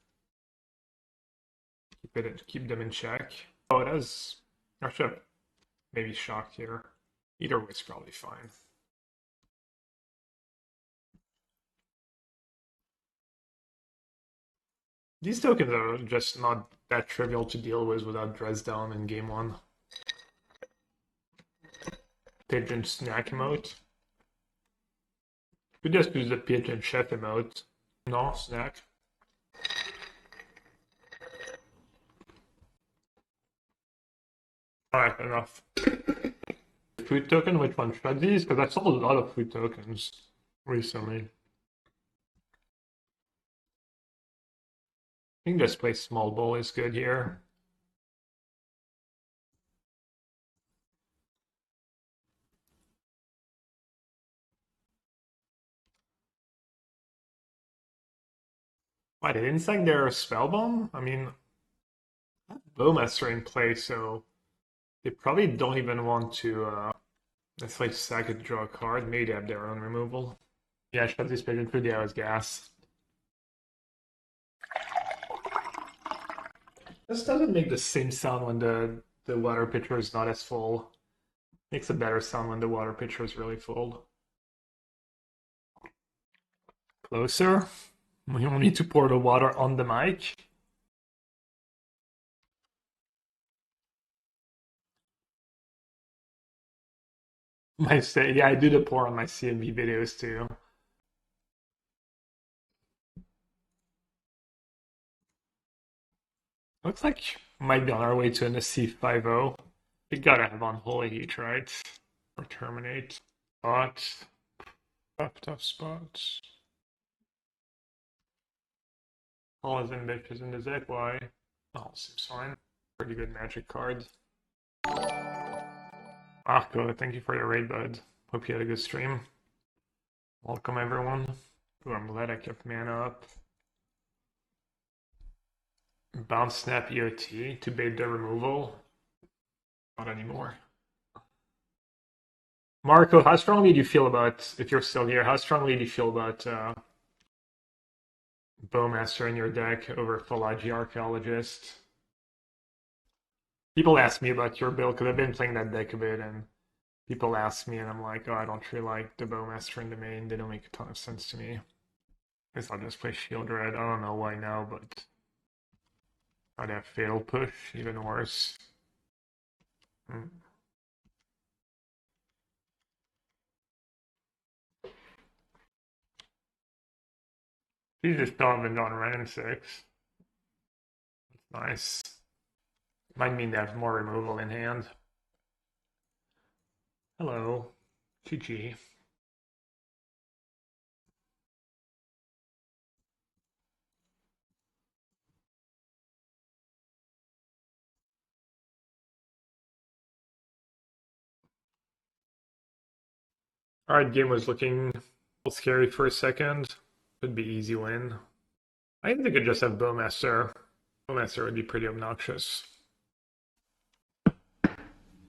Keep them in check. Oh, it has. I should have maybe shocked here. Either way, it's probably fine. These tokens are just not that trivial to deal with without dress down in game 1. Pigeon snack emote. We just use the pigeon chef emote. No, snack. Alright, enough. Food token, which one should I use? Because I saw a lot of food tokens recently. I think just play small ball is good here. Why, they didn't sack their Spellbomb? I mean, I have Bowmaster in play, so they probably don't even want to let's like sack it to draw a card. Maybe they have their own removal. Yeah, shut this pigeon through the hour's gas. This doesn't make the same sound when the water pitcher is not as full. Makes a better sound when the water pitcher is really full. Closer. We don't need to pour the water on the mic. Yeah, I do the pour on my CMB videos too. Looks like we might be on our way to a Nassif 5-0. We gotta have Unholy Heat, right? Or Terminate. But tough spots. All his bitches in the ZY. Oh, seems fine. Pretty good magic card. Marco, thank you for your raid, bud. Hope you had a good stream. Welcome, everyone. Ooh, I'm glad I kept mana up. Bounce Snap EOT to bait the removal. Not anymore. Marco, how strongly do you feel about, if you're still here, how strongly do you feel about Bowmaster in your deck over Philology Archaeologist? People ask me about your build because I've been playing that deck a bit, and people ask me, and I'm like, oh, I don't really like the Bowmaster in the main. They don't make a ton of sense to me. I guess I'll just play Sheoldred. I don't know why now, but I'd have Fatal Push, even worse. She's just dominant on Ren 6. That's nice. Might mean to have more removal in hand. Hello. GG. Alright, game was looking a little scary for a second. Could be easy win. I think they could just have Bowmaster. Bowmaster would be pretty obnoxious.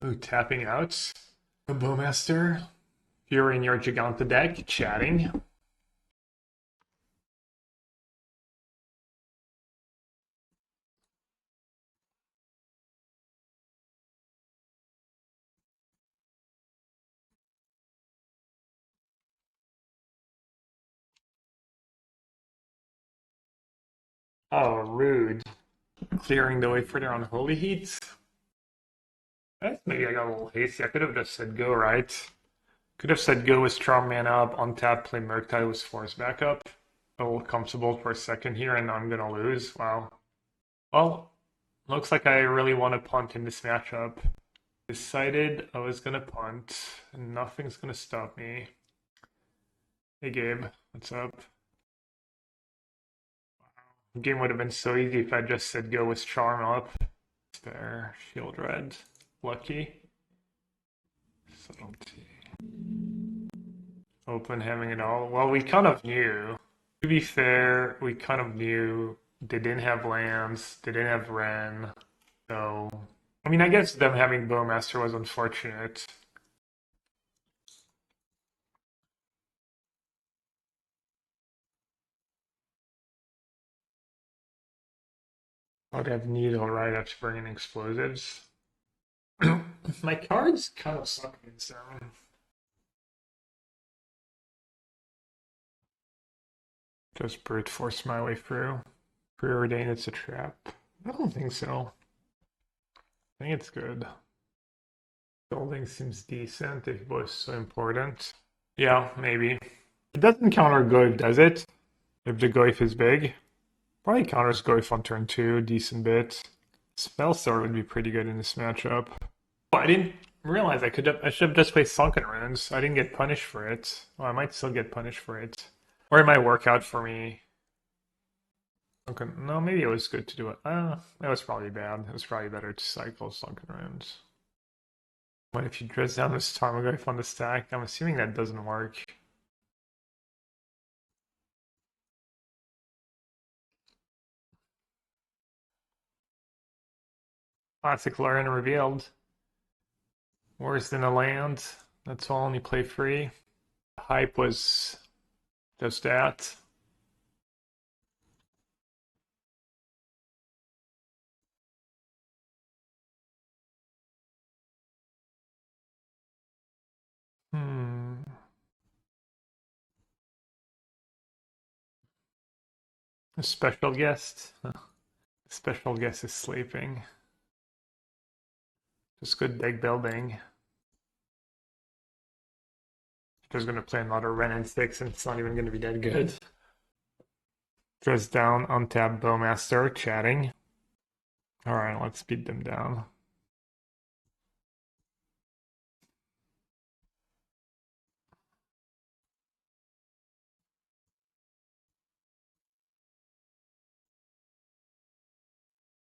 Ooh, tapping out. A Bowmaster. You're in your Giganta deck, chatting. Oh, rude. Clearing the way for their unholy heat. Maybe I got a little hasty. I could have just said go, right? Could have said go with strong mana up, untap, play Murktide with Force backup. A little comfortable for a second here, and I'm gonna lose. Wow. Well, looks like I really want to punt in this matchup. Decided I was gonna punt, and nothing's gonna stop me. Hey Gabe, what's up? The game would have been so easy if I just said go with Charm up. There, Sheoldred. Lucky. Subtlety. Open having it all. Well, we kind of knew. To be fair, we kind of knew they didn't have lands, they didn't have Ren. So, I mean, I guess them having Bowmaster was unfortunate. I'd have Needle right after bringing explosives. My cards kind of suck against them. Just brute force my way through. Preordain, it's a trap. I don't think so. I think it's good. Scalding seems decent if it was so important. Yeah, maybe. It doesn't counter Goif, does it? If the Goif is big. Probably counters Goif on turn 2, decent bit. Spellstar would be pretty good in this matchup. Oh, I didn't realize I should have just played Sunken Ruins. I didn't get punished for it. Well, I might still get punished for it. Or it might work out for me. Okay, no, maybe it was good to do it. It was probably bad. It was probably better to cycle Sunken Ruins. What if you dress down this Tarmogoyf on the stack? I'm assuming that doesn't work. Classic Lrien Revealed. Worse than a land. That's all, only play free. The hype was just that. Hmm. A special guest. Special guest is sleeping. Just good deck building. Just gonna play another Ren and 6 and it's not even gonna be that good. Dress down, untap Bowmaster, chatting. Alright, let's beat them down.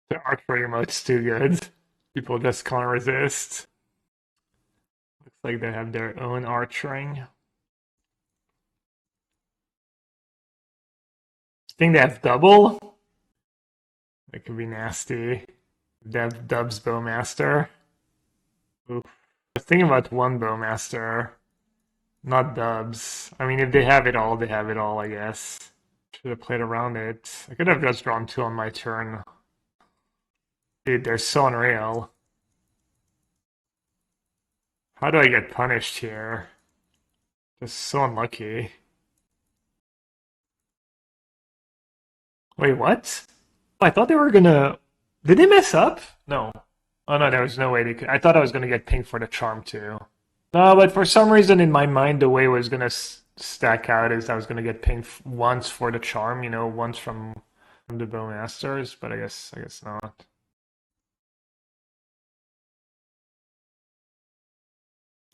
The archery mode's too good. People just can't resist. Looks like they have their own archering. Think they have double? That could be nasty. They have Dubs Bowmaster. Oof. I was thinking about one Bowmaster, not Dubs. I mean, if they have it all, they have it all, I guess. Should have played around it. I could have just drawn 2 on my turn. Dude, they're so unreal. How do I get punished here? Just so unlucky. Wait, what? I thought they were gonna... Did they mess up? No. Oh no, there was no way they could... I thought I was gonna get pinged for the charm too. No, but for some reason in my mind, the way it was gonna stack out is I was gonna get pinged once for the charm, you know, once from the Bowmasters, but I guess not.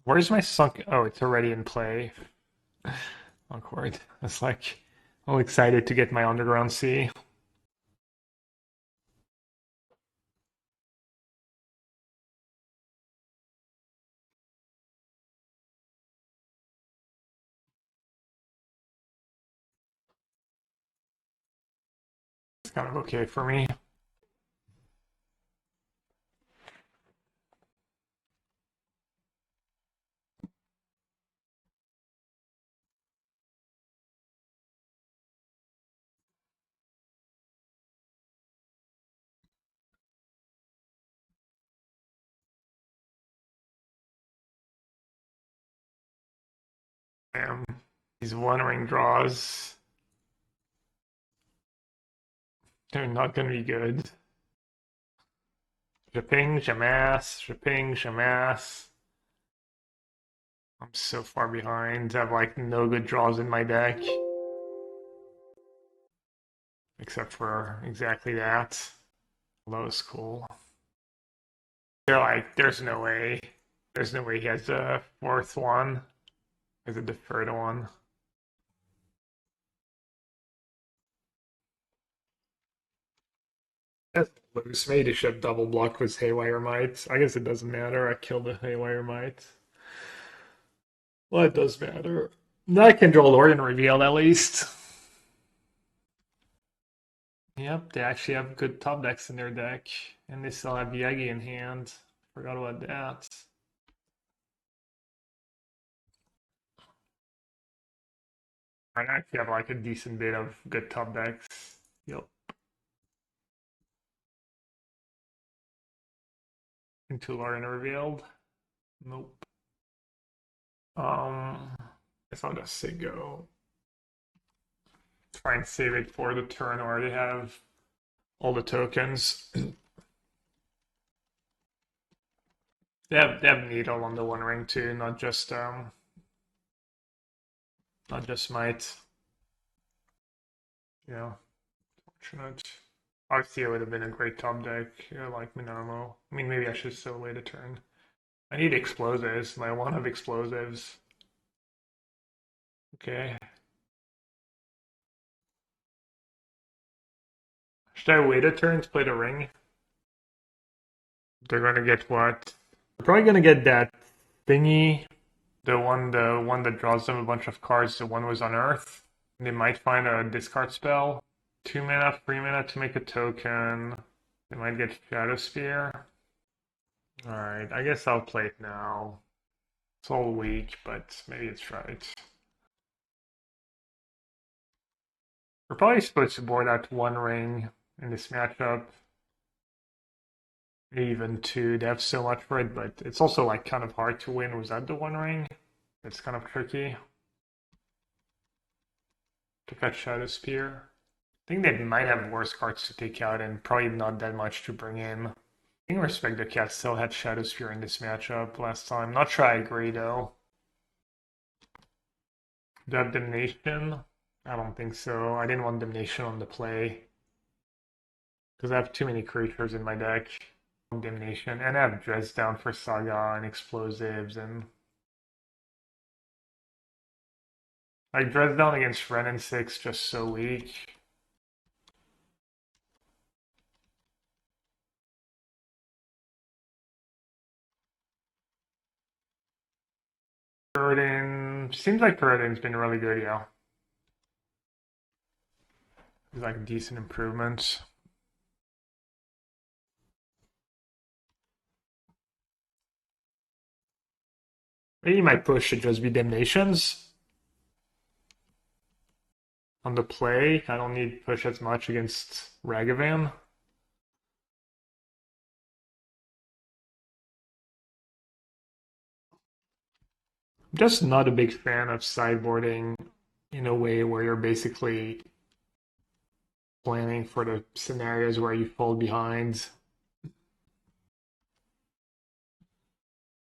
Where's my sunk? Oh, it's already in play. Awkward. It's like all excited to get my underground sea. It's kind of okay for me. Damn. These one-ring draws. They're not going to be good. Shipping, Shamass, shipping, Shamass. I'm so far behind. I have like no good draws in my deck. Except for exactly that. Low is cool. They're like, there's no way. There's no way he has a 4th one. There's a deferred one. That's loose. Maybe they should have double blocked with Haywire Might. I guess it doesn't matter. I killed the Haywire Might. Well, it does matter. Now I can draw Lrien Revealed at least. Yep, they actually have good top decks in their deck. And they still have Yagi in hand. Forgot about that. I actually have like a decent bit of good top decks. Yep. Into Lrien Revealed. Nope. Guess I'll just say go. Try and save it for the turn where they have all the tokens. They have Needle on the One Ring too, not just Might. Yeah, fortunate. Arthea would have been a great top deck, like Minamo. I mean, maybe I should still wait a turn. I need explosives, and I want to have explosives. Okay. Should I wait a turn to play the ring? They're gonna get what? They're probably gonna get that thingy. The one that draws them a bunch of cards. The one was on Earth. They might find a discard spell. 2 mana, 3 mana to make a token. They might get Shadow Spear. Alright, I guess I'll play it now. It's all weak, but maybe it's right. We're probably supposed to board out 1 ring in this matchup. Even 2, they have so much for it, but it's also like kind of hard to win without the 1 ring. It's kind of tricky. Took out Shadow Spear. think they might have worse cards to take out and probably not that much to bring in. I think Respect the Cat still had Shadow Spear in this matchup last time. Not sure I agree though. Do I have Damnation? I don't think so. I didn't want Damnation on the play. Because I have too many creatures in my deck. Damnation. And I have Dress Down for Saga and Explosives and... Like, Dress Down against Ren and 6 just so weak. Preordain... Seems like Preordain's been really good, yeah. It's like decent improvements. Maybe my push should just be Damnations. On the play, I don't need push as much against Ragavan. I'm just not a big fan of sideboarding in a way where you're basically planning for the scenarios where you fall behind.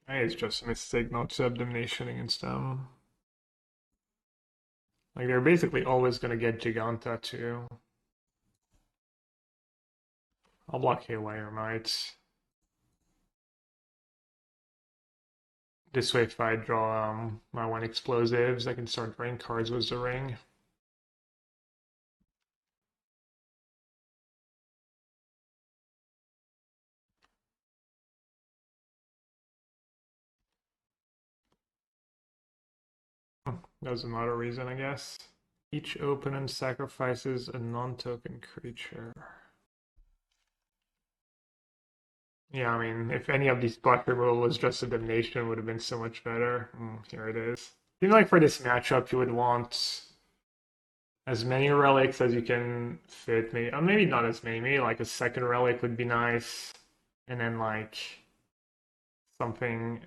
It's just a mistake not to have Damnation against them. Like, they're basically always going to get Giganta too. I'll block Haywire Might. This way, if I draw my 1 Explosives, I can start drawing cards with the ring. That's another reason, I guess. Each opponent sacrifices a non-token creature. Yeah, I mean, if any of these block removal was just a Damnation, it would have been so much better. Here it is. Seems like for this matchup, you would want as many relics as you can fit. Maybe not as many. Maybe like a second relic would be nice. And then like something,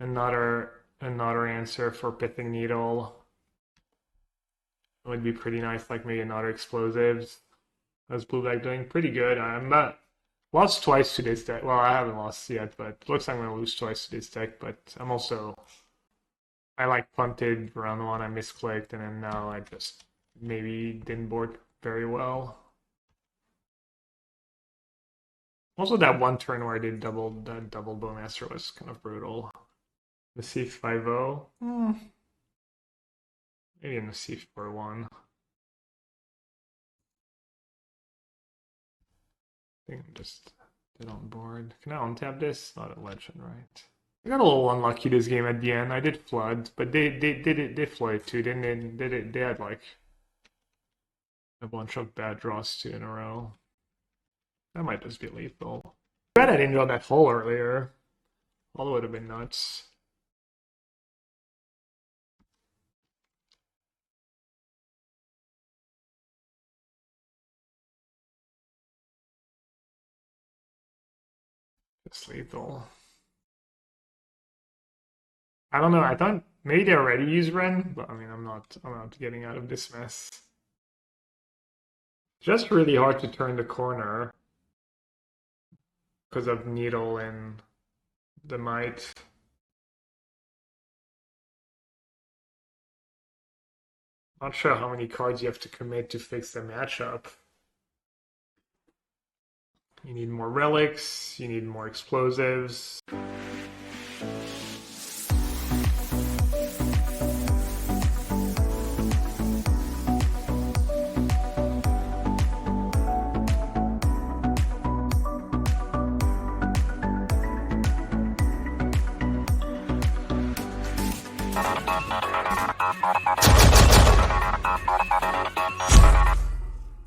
another answer for Pithing Needle. It would be pretty nice, like maybe another Explosives. That's Blue Black doing pretty good. I'm lost twice to this deck. Well, I haven't lost yet, but looks like I'm going to lose twice to this deck. But I'm also... I like punted round 1, I misclicked, and then now I just maybe didn't board very well. Also, that one turn where I did double Bowmaster was kind of brutal. Nassif 5-0. Maybe a Nassif 4-1. I think I'm just dead on board. Can I untap this? Not a legend, right? I got a little unlucky this game at the end. I did flood, but they flooded too, didn't they? They had like a bunch of bad draws 2 in a row. That might just be lethal. Too bad I didn't draw that hole earlier. All would have been nuts. It's lethal. I don't know. I thought maybe they already used Ren, but I mean, I'm not getting out of this mess. Just really hard to turn the corner because of Needle and the Might. Not sure how many cards you have to commit to fix the matchup. You need more relics, you need more explosives.